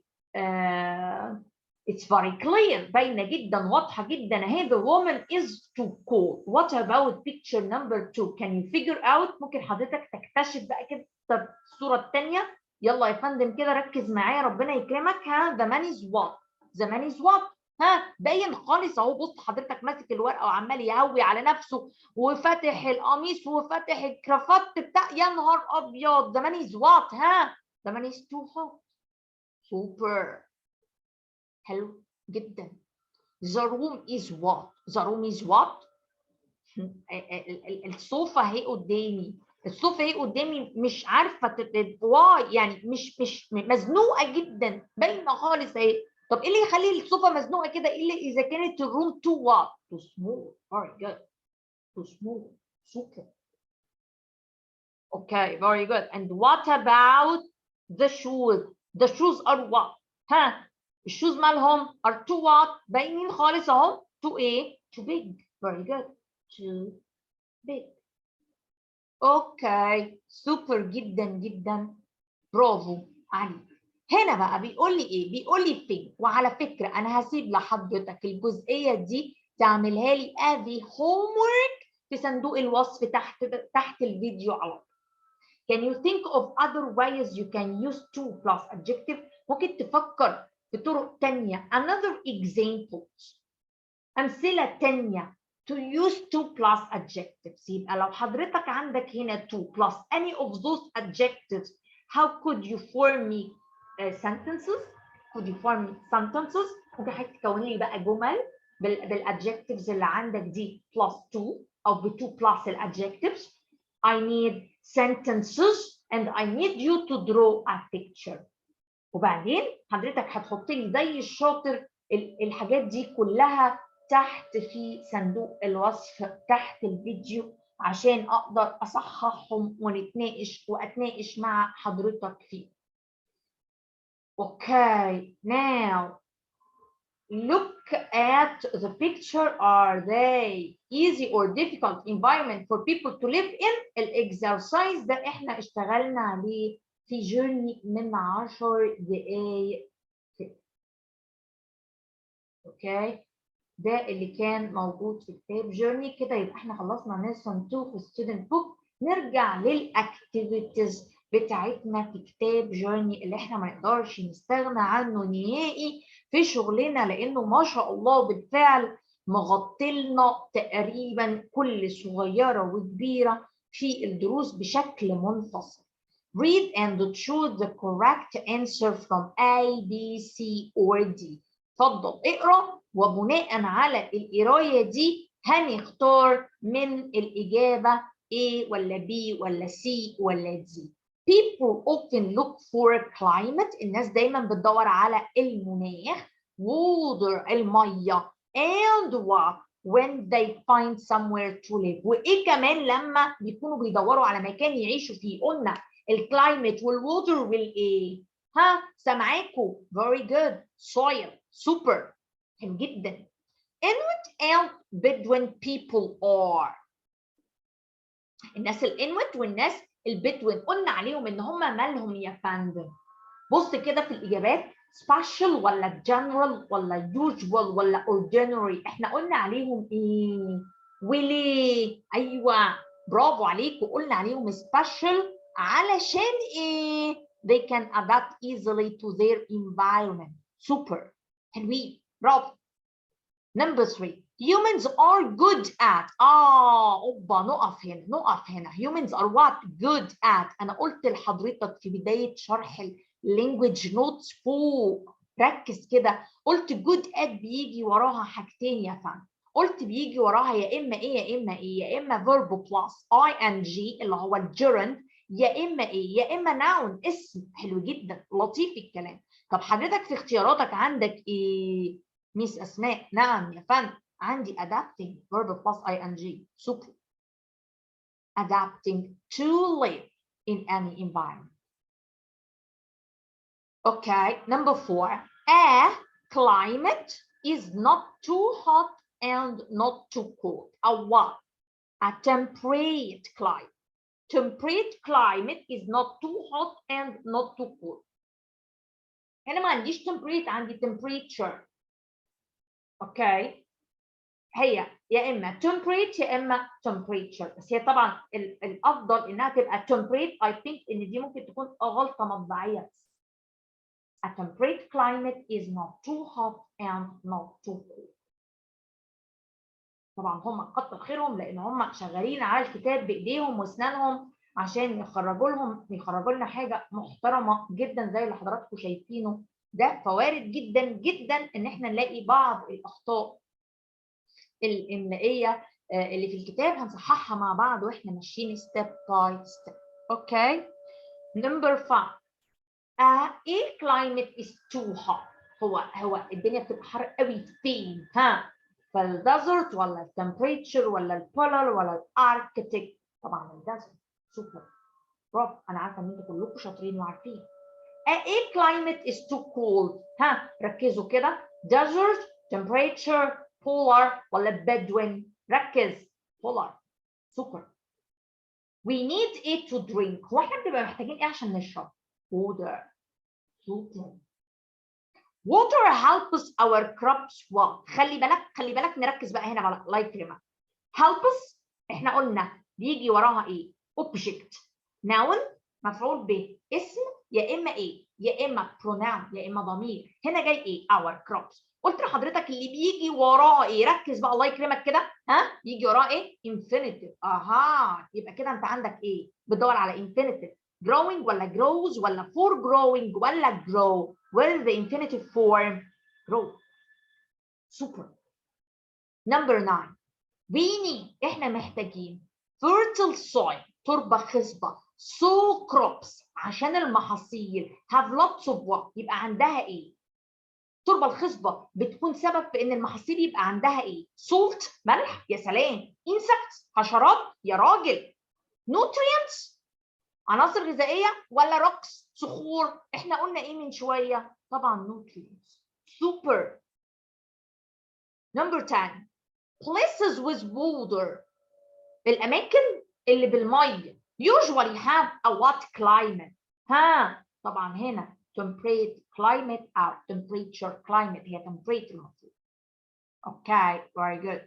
clear. باينة جدا واضحة جدا اهي. The woman is too cold. What about picture number 2? Can you figure out؟ ممكن حضرتك تكتشف بقى كده الصورة الثانية. يلا يا فندم كده ركز معايا ربنا يكرمك. The man is what? The man is what؟ باين خالص اهو. بص حضرتك ماسك الورقة وعمال يهوي على نفسه وفاتح القميص وفاتح الكرافات بتاع. يا نهار أبيض. The man is what؟ The man is too hot. Super. حلو جدا. The room is what? The room is what? الصوفة هي قدامي. الصوفة هي قدامي مش عارفة واي يعني مش مزنوقة جدا. باينة خالص اهي. طب ايه اللي يخلي الصوفة مزنوقة كده؟ ايه اللي إذا كانت الروم too what? Too small. Very good. Too small. Super. Okay, very good. And what about the shoes? The shoes are what? الشوز مالهم are too what؟ باينين خالص اهو. too ايه؟ too big. Very good. too big. اوكي سوبر جدا جدا. برافو عليك. هنا بقى بيقول لي ايه؟ بيقول لي فين. وعلى فكره انا هسيب لحضرتك الجزئيه دي تعملها لي ادي homework في صندوق الوصف تحت الفيديو على طول. Can you think of other ways you can use to plus adjective؟ ممكن تفكر بطرق تانية. Another examples. أمثلة تانية to use to plus adjectives. يبقى لو حضرتك عندك هنا to plus any of those adjectives, how could you form me sentences? Could you form me sentences? ممكن حضرتك تكون لي بقى جمل بالadjectives اللي عندك دي plus to أو ب to plus الadjectives. I need sentences and I need you to draw a picture. وبعدين حضرتك هتحط لي زي الشاطر الحاجات دي كلها تحت في صندوق الوصف تحت الفيديو عشان اقدر اصححهم واتناقش مع حضرتك فيه. Okay, now look at the picture. Are they easy or difficult environment for people to live in؟ الاكسرسايز ده احنا اشتغلنا عليه في جيرني من 10 دقايق. اوكي، ده اللي كان موجود في كتاب جيرني. كده يبقى احنا خلصنا ليسون 2 في ستودنت بوك. نرجع للاكتيفيتيز بتاعتنا في كتاب جيرني اللي احنا ما نقدرش نستغنى عنه نهائي في شغلنا، لانه ما شاء الله بالفعل مغطلنا تقريبا كل صغيره وكبيره في الدروس بشكل منفصل. Read and choose the correct answer from A, B, C or D. اتفضل اقرا، وبناء على القرايه دي هنختار من الاجابه A ولا B ولا C ولا D. People often look for climate. الناس دايما بتدور على المناخ. water الميه. and what when they find somewhere to live. وايه كمان لما بيكونوا بيدوروا على مكان يعيشوا فيه؟ قلنا الكلايمت والووتر والايه؟ ها سامعاكم؟ very good. soil. super. حلو جدا. Inuit and Bedouin people are. الناس الانويت والناس البدوين قلنا عليهم ان هم مالهم يا فندم؟ بص كده في الاجابات، special ولا general ولا usual ولا ordinary؟ احنا قلنا عليهم ايه وليه؟ ايوه برافو عليكم، قلنا عليهم special علشان ايه؟ they can adapt easily to their environment. super. حلوين، برافو. Number 3. Humans are good at. اوبا، نقف هنا. Humans are what? Good at. انا قلت لحضرتك في بدايه شرح اللانجويج نوتس فوق، ركز كده، قلت good at بيجي وراها حاجتين يا فندم. قلت بيجي وراها يا اما ايه يا اما ايه، يا اما verb plus ing اللي هو الجيرند، يا اما ايه يا اما noun اسم. حلو جدا، لطيف الكلام. طب حضرتك في اختياراتك عندك ايه ميس اسماء؟ نعم يا فندم، عندي adapting verb plus ing. super. adapting to live in any environment. Okay, number 4. A climate is not too hot and not too cold. A what? A temperate climate. Temperate climate is not too hot and not too cold. هنا ما عنديش temperate، عندي temperature. اوكي، هي يا اما temperate يا اما temperature، بس هي طبعا الافضل انها تبقى temperate. I think ان دي ممكن تكون غلطه مطبعيه. A temperate climate is not too hot and not too cold. طبعا هم كتر خيرهم لان هم شغالين على الكتاب بايديهم واسنانهم عشان يخرجوا لنا حاجه محترمه جدا زي اللي حضراتكم شايفينه ده. فوارد جدا جدا ان احنا نلاقي بعض الاخطاء الإملائية اللي في الكتاب هنصححها مع بعض واحنا ماشيين step by step. اوكي. Number 5. ايه climate is too hot؟ هو الدنيا بتبقى حر قوي فين؟ ها؟ في الديزرت ولا التمبريتشر ولا البولار ولا الاركتيك؟ طبعا الديزرت. سوبر، برافو، انا عارفه ان انتوا كلكم شاطرين وعارفين. ايه climate is too cold؟ ها ركزوا كده، desert، temperature، polar ولا bedouin؟ ركز. polar. سوبر. we need it to drink. هو احنا بنبقى محتاجين ايه عشان نشرب؟ water. سوبر. water helps our crops what؟ خلي بالك نركز بقى هنا على الله يكرمك. helps احنا قلنا بيجي وراها ايه؟ object، noun، مفعول به، اسم، يا اما ايه؟ يا اما pronoun يا اما ضمير. هنا جاي ايه؟ our crops. قلت لحضرتك اللي بيجي وراه ايه؟ ركز بقى الله يكرمك كده، ها؟ بيجي وراه ايه؟ infinitive. اها، يبقى كده انت عندك ايه؟ بتدور على infinitive. growing ولا grows ولا for growing ولا grow؟ where is the infinitive form؟ grow. super. number 9. we need، احنا محتاجين fertile soil، تربة خصبة، so crops، عشان المحاصيل have lots of what؟ يبقى عندها ايه؟ التربة الخصبة بتكون سبب في ان المحاصيل يبقى عندها ايه؟ salt، ملح، يا سلام. insects، حشرات، يا راجل. nutrients، عناصر غذائية، ولا rocks، صخور؟ احنا قلنا ايه من شوية؟ طبعا nutrients. super. number 10. places with water، الأماكن اللي بالمية usually have a what climate؟ ها طبعا هنا temperate climate أو temperature climate، هي temperate المفروض. Okay, very good.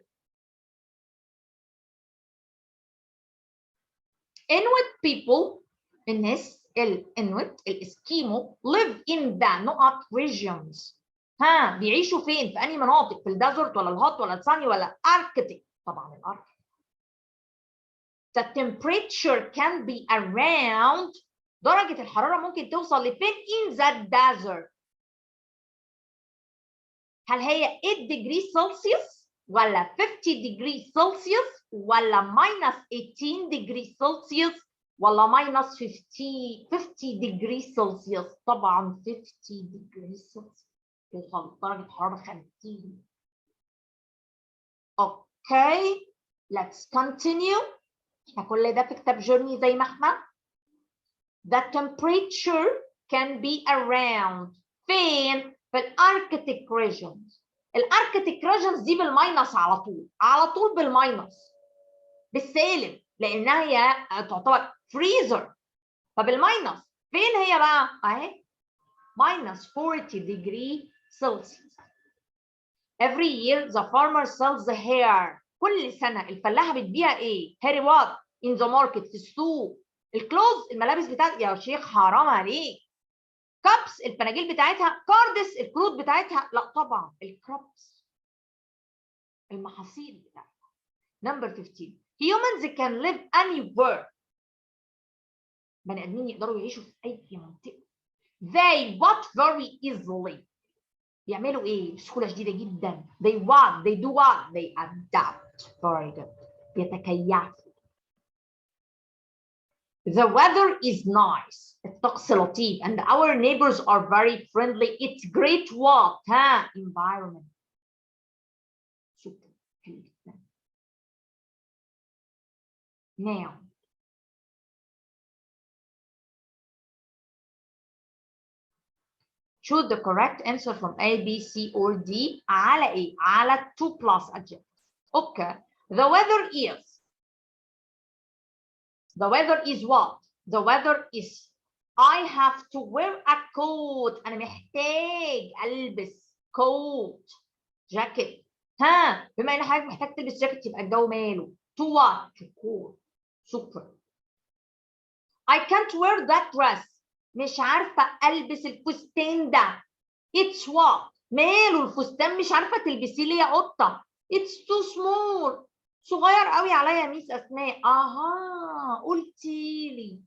Inuit people, الناس الإنويت الإسكيمو live in the نقط regions. ها بيعيشوا فين؟ في أنهي مناطق؟ في الديزرت ولا الهوت ولا الساني ولا أركتيك؟ طبعا الأركتيك. The temperature can be around درجة الحرارة ممكن توصل لفين in the desert. هل هي 8 degrees Celsius ولا 50 degrees Celsius ولا minus 18 degrees Celsius ولا minus 50 degrees Celsius؟ طبعا 50 degrees Celsius توصل درجة حرارة 50. اوكي let's continue. احنا كل ده في كتاب جورني زي ما احنا. The temperature can be around فين؟ في الاركتيك ريجنز. الاركتيك ريجنز دي بالماينس على طول، على طول بالماينس بالسالب لانها هي تعتبر فريزر. فبالماينس فين هي بقى؟ اهي minus 40 degree Celsius. Every year the farmer sells the hair. كل سنه الفلاحه بتبيع ايه؟ hair what؟ in the market في السوق. الكلوز الملابس بتاعت يا شيخ حرام عليك. كابس الفناجيل بتاعتها، كاردس الكروت بتاعتها، لا طبعا الكروبس المحاصيل بتاعتها. نمبر 15 humans can live anywhere. بني ادمين يقدروا يعيشوا في اي منطقه. they what very easily بيعملوا ايه بسهوله شديده جدا. they do what they adapt very good بيتكيفوا. The weather is nice. الطقس لطيف and our neighbors are very friendly. It's great what? ها environment. شكرا. Now choose the correct answer from A, B, C or D. على ايه؟ على 2 plus adjectives. Okay. The weather is what? The weather is I have to wear a coat. أنا محتاج ألبس coat jacket. ها بما إن حضرتك محتاج تلبس جاكيت يبقى الجو ماله؟ To what? To cool. super. I can't wear that dress. مش عارفة ألبس الفستان ده. It's what? ماله الفستان مش عارفة تلبسيه ليه يا قطة؟ It's too small. صغير قوي عليا يا ميس أسماء. أها قلتي لي.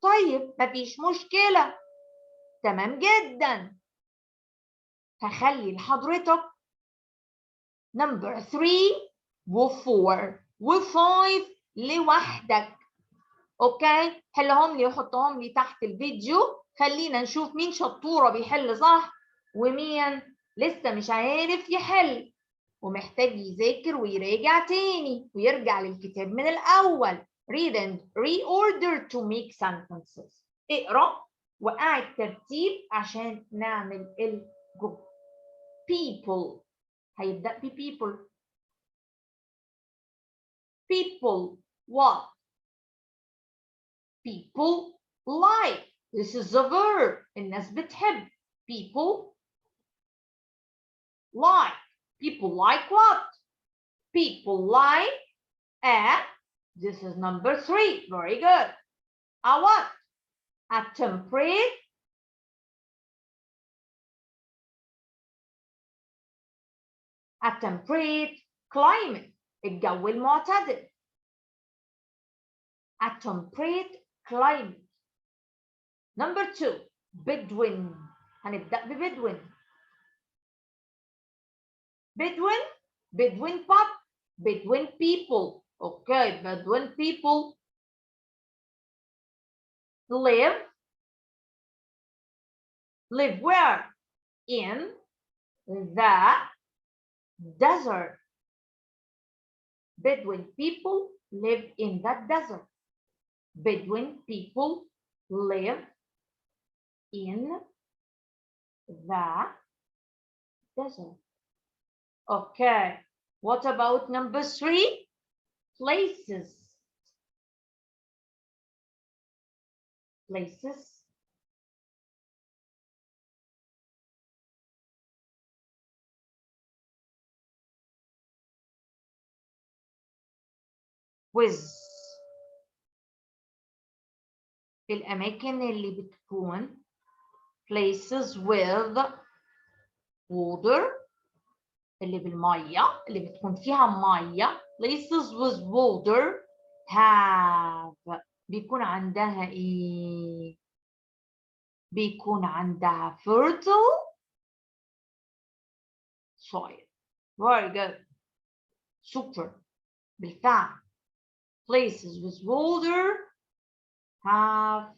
طيب مفيش مشكلة. تمام جدا. هخلي لحضرتك نمبر 3 و4 و5 لوحدك. اوكي حلهم لي وحطهم لي تحت الفيديو. خلينا نشوف مين شطورة بيحل صح ومين لسه مش عارف يحل ومحتاج يذاكر ويراجع تاني ويرجع للكتاب من الأول. read and reorder to make sentences. اقرأ وقاعد ترتيب عشان نعمل الجمل. people هيبدأ ب people. people what? people like. This is the verb. الناس بتحب. people like. people like what? people like this is number 3. Very good. A what? A temperate climate. الجو المعتدل. A temperate climate. Number 2 Bedouin. هنبدأ ببدوين. Bedouin what? Bedouin people. Okay, Bedouin people live where? In the desert. Bedouin people live in the desert. Bedouin people live in the desert. Okay, what about number 3? Places. with الأماكن اللي بتكون places with water اللي بالمية اللي بتكون فيها مية places with water have بيكون عندها إيه؟ بيكون عندها fertile soil. Very good. Super. بالفعل. Places with water have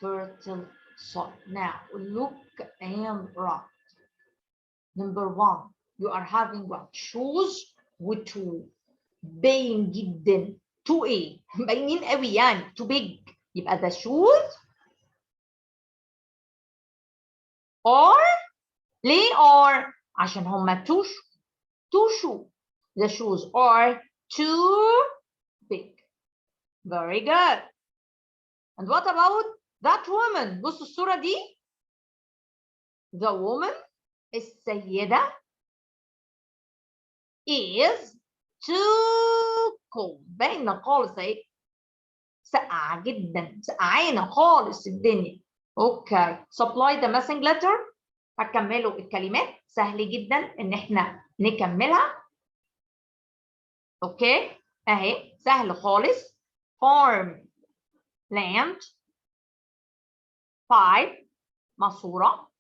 fertile soil. Now look and write. Number one, you are having what? Shoes وتو. باين جدا. تو ايه؟ باينين قوي يعني. too big. يبقى the shoes or ليه or؟ عشان هما two shoes. The shoes are too big. Very good. And what about that woman? بصوا الصورة دي. The woman السيدة is too cold. باينة خالص اهي. سقعة جدا. سقعانة خالص الدنيا. اوكي. Supply the missing letter. هكملوا الكلمات. سهل جدا ان احنا نكملها. اوكي. اهي سهل خالص. farm land 5 ماسورة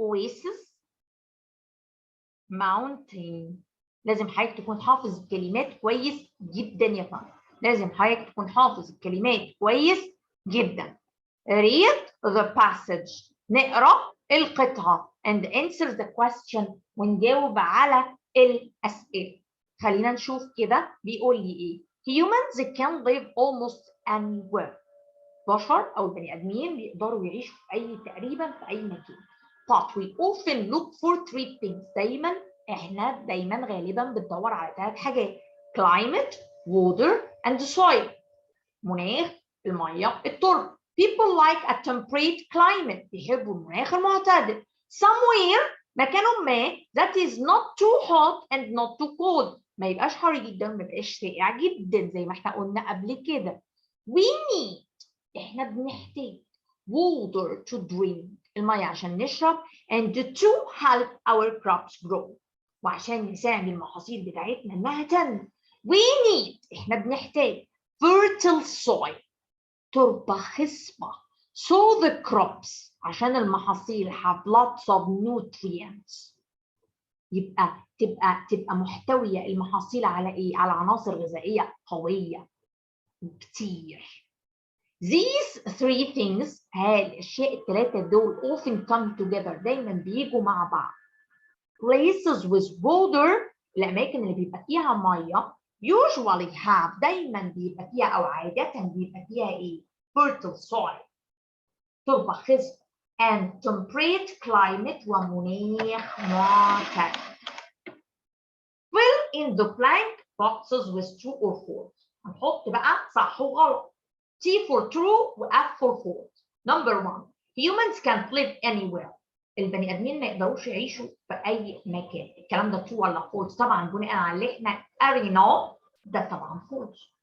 oasis mountain. لازم حضرتك تكون حافظ الكلمات كويس جدا يا فندم. لازم حضرتك تكون حافظ الكلمات كويس جدا. read the passage نقرا القطعة and answer the question ونجاوب على الأسئلة. خلينا نشوف كده بيقول لي ايه. humans can live almost anywhere. بشر او البني ادمين بيقدروا يعيشوا في تقريبا في اي مكان. but we often look for 3 things. احنا دايما غالبا بندور على 3 حاجات. climate, water and soil. مناخ، الميه، التربه. people like a temperate climate. بيحبوا المناخ المعتدل. somewhere مكان ما that is not too hot and not too cold. ما يبقاش حر جدا ما يبقاش ساقع جدا زي ما احنا قلنا قبل كده. we need احنا بنحتاج water to drink الميه عشان نشرب and to help our crops grow وعشان نساعد المحاصيل بتاعتنا انها تنمو. we need احنا بنحتاج fertile soil تربه خصبه so the crops عشان المحاصيل have lots of nutrients. تبقى محتويه المحاصيل على ايه؟ على عناصر غذائيه قويه كتير. These 3 things الأشياء ال3 دول often come together دايما بيجوا مع بعض. Places with water الأماكن اللي بيبقى فيها مية usually have دايما بيبقى فيها أو عادة بيبقى فيها إيه؟ fertile soil تربة خصبة and temperate climate ومناخ معتدل. Fill in the blank boxes with true or false. هنحط بقى صح وغلط. T for true و F for false. Number 1. Humans can live anywhere. البني آدمين ما يقدروش يعيشوا في أي مكان. الكلام ده true ولا false؟ طبعا بناء على اللي احنا قريناه ده طبعا false.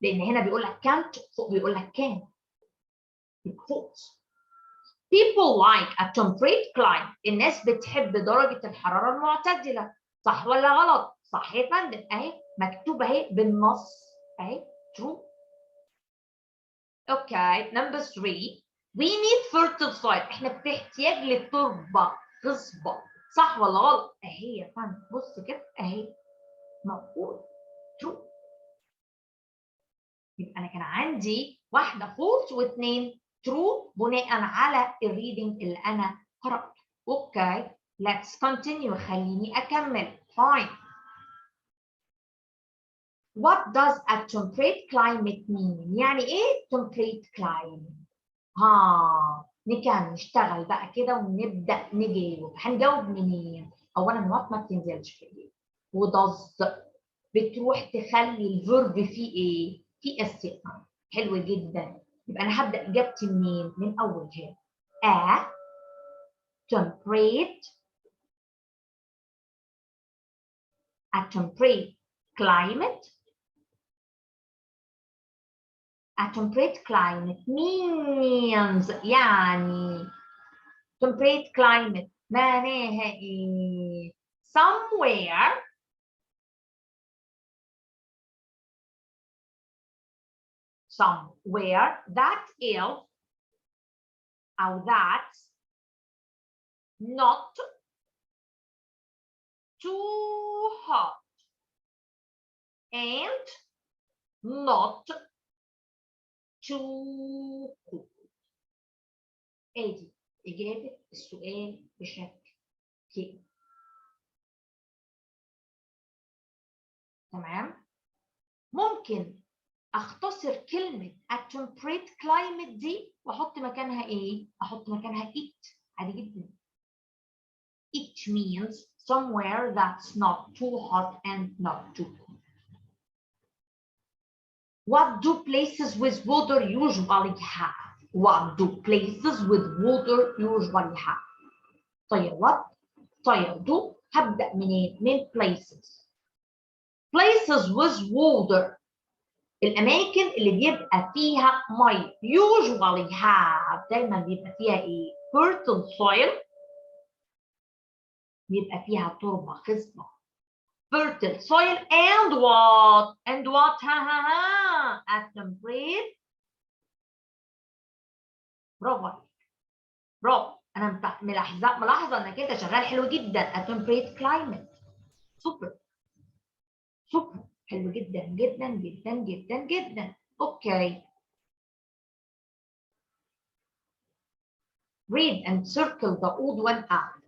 لأن هنا بيقول لك can't فوق بيقول لك can. false. People like a temperate climate. الناس بتحب درجة الحرارة المعتدلة. صح ولا غلط؟ صح يا فندم. أهي مكتوب أهي بالنص أهي true. Okay, number 3. We need fertile soil. احنا بنحتاج لتربة خصبة. صح ولا غلط؟ اهي يا فندم بص كده اهي موجود true. يبقى انا كان عندي واحدة false و2 true بناء على الريدنج اللي انا قرأته. اوكي let's continue. خليني اكمل. fine. What does a temperate climate mean؟ يعني ايه temperate climate؟ نشتغل بقى كده ونبدأ نجاوب. هنجاوب منين؟ أولاً what ما بتنزلش في إيه؟ وداز بتروح تخلي الفيرب فيه إيه؟ فيه استئناف. حلو جدا. يبقى أنا هبدأ إجابتي منين؟ من أول هنا. A temperate climate A temperate climate means يعني temperate climate معناها إيه؟ somewhere that is أو that's not too hot and not too cool. ادي اجابه السؤال بشكل كده. تمام. ممكن اختصر كلمه temperate climate دي واحط مكانها ايه؟ احط مكانها it عادي جدا. It means somewhere that's not too hot and not too cool. What do places with water usually have? What do places with water usually have? طيب what؟ طيب do هبدأ منين؟ من places. Places with water الأماكن اللي بيبقى فيها مية usually have دايما بيبقى فيها إيه؟ fertile soil بيبقى فيها تربة خصبة. fertile soil and what? And what? at temperate. برافو عليك. برافو. أنا ملاحظة إنك أنت شغال حلو جدا. at temperate climate. سوبر. سوبر. حلو جدا جدا جدا جدا جدا. أوكي. read and circle the odd one out.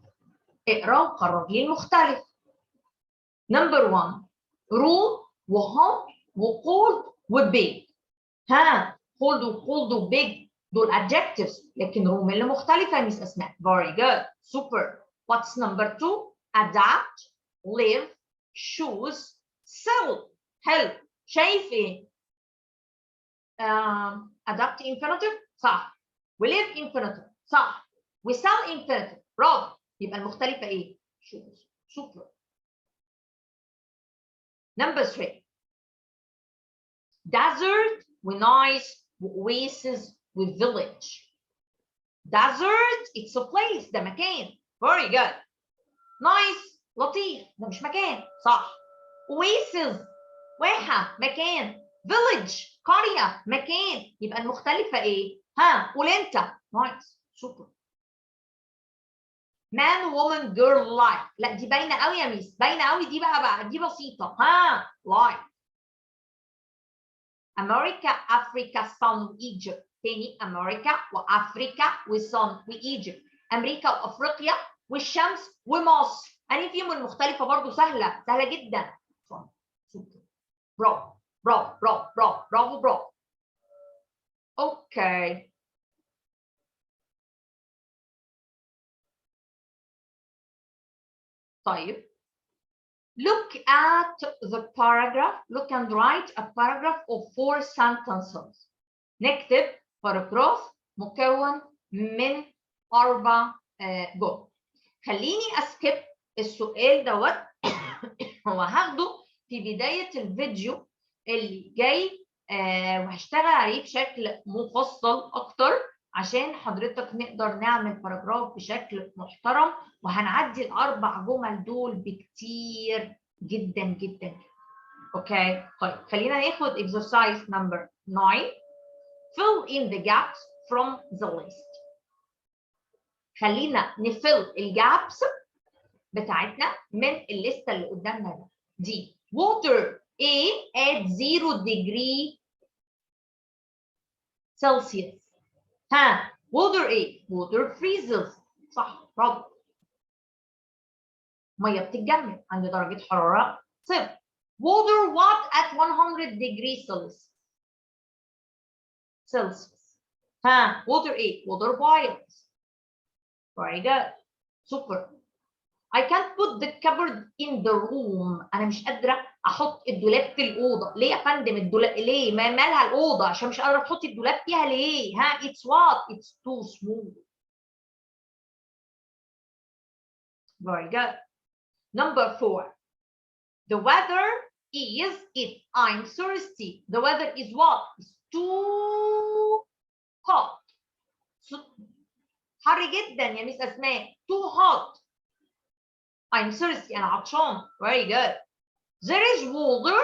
اقرا وقرر لي المختلف. number 1 room وhot وcold وbig. cold وcold وbig دول adjectives لكن room اللي مختلفة يا ميس أسماء. very good super. what's number 2 adapt live choose sell. حلو. شايف ايه؟ adapt infinitive صح live infinitive صح sell infinitive برافو. يبقى المختلفة ايه؟ choose. super. number 3 desert ونايس واوasis وvillage. desert it's a place ده مكان. very good. nice لطيف ده مش مكان صح. oasis واحة مكان. village قرية مكان. يبقى المختلفة ايه؟ قول انت. nice super. man woman girl life لا دي باينة قوي يا ميس. باينة قوي دي بقى دي بسيطة. life. أمريكا أفريكا sun وإيجيبت. تاني أمريكا وأفريكا وsun وإيجيبت. أمريكا وأفريقيا والشمس ومصر. أنهي فيهم المختلفة برضو سهلة سهلة جدا. برافو برافو برافو برافو برافو برافو. أوكي. طيب look at the paragraph. Look and write a paragraph of 4 sentences. نكتب باراجراف مكون من 4 جمل. خليني اسكيب السؤال دوت وهاخده في بداية الفيديو اللي جاي وهشتغل عليه بشكل مفصل اكتر عشان حضرتك نقدر نعمل باراجراف بشكل محترم وهنعدي ال4 جمل دول بكتير جدا جدا. اوكي طيب خلينا ناخد exercise number 9. fill in the gaps from the list. خلينا نفل الجابس بتاعتنا من الليسته اللي قدامنا دي. water A at 0 degree Celsius. water A water freezes. صح برافو. ميه بتتجمد عند درجه حراره 0. water what at 100 degree Celsius. water A water boils. very good super. I can't put the cupboard in the room. أنا مش قادرة أحط الدولاب في الأوضة. ليه يا فندم الدولاب؟ ليه؟ ما مالها الأوضة؟ عشان مش قادرة تحطي الدولاب فيها ليه؟ It's what? It's too small. very good. number 4. The weather is if I'm thirsty. The weather is what? It's too hot. حر جدا يا ميس أسماء. too hot. I'm thirsty. أنا عطشان. very good. there is water.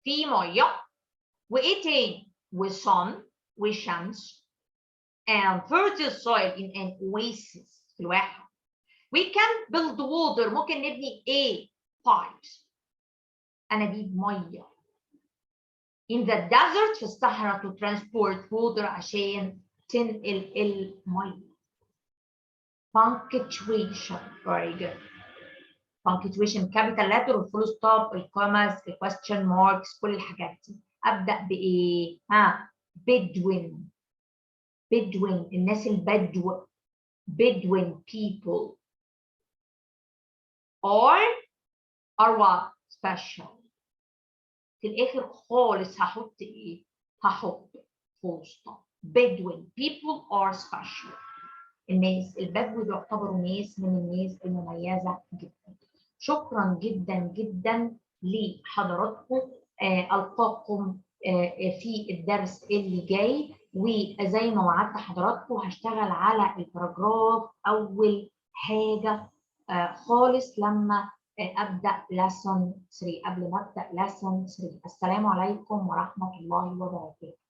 في مية. وإيه تاني؟ وsun وشمس. and fertile soil in an oasis. في الواحة. we can build water. ممكن نبني a pipes. أنابيب مية. in the desert في الصحراء to transport water عشان تنقل المية. punctuation. very good. punctuation capital letter والفول ستوب الكوماس الكويستشن ماركس كل الحاجات دي. أبدأ بإيه؟ بدوين. بدوين الناس البدو. بدوين people are what? special. في الآخر خالص هحط إيه؟ هحط فول ستوب. بدوين people are special. الناس البدو بيعتبروا ناس من الناس المميزة جدا. شكرا جدا جدا لحضراتكم. ألقاكم في الدرس اللي جاي. وزي ما وعدت حضراتكم هشتغل على الباراجراف أول حاجة خالص لما أبدأ lesson 3. قبل ما أبدأ lesson 3. السلام عليكم ورحمة الله وبركاته.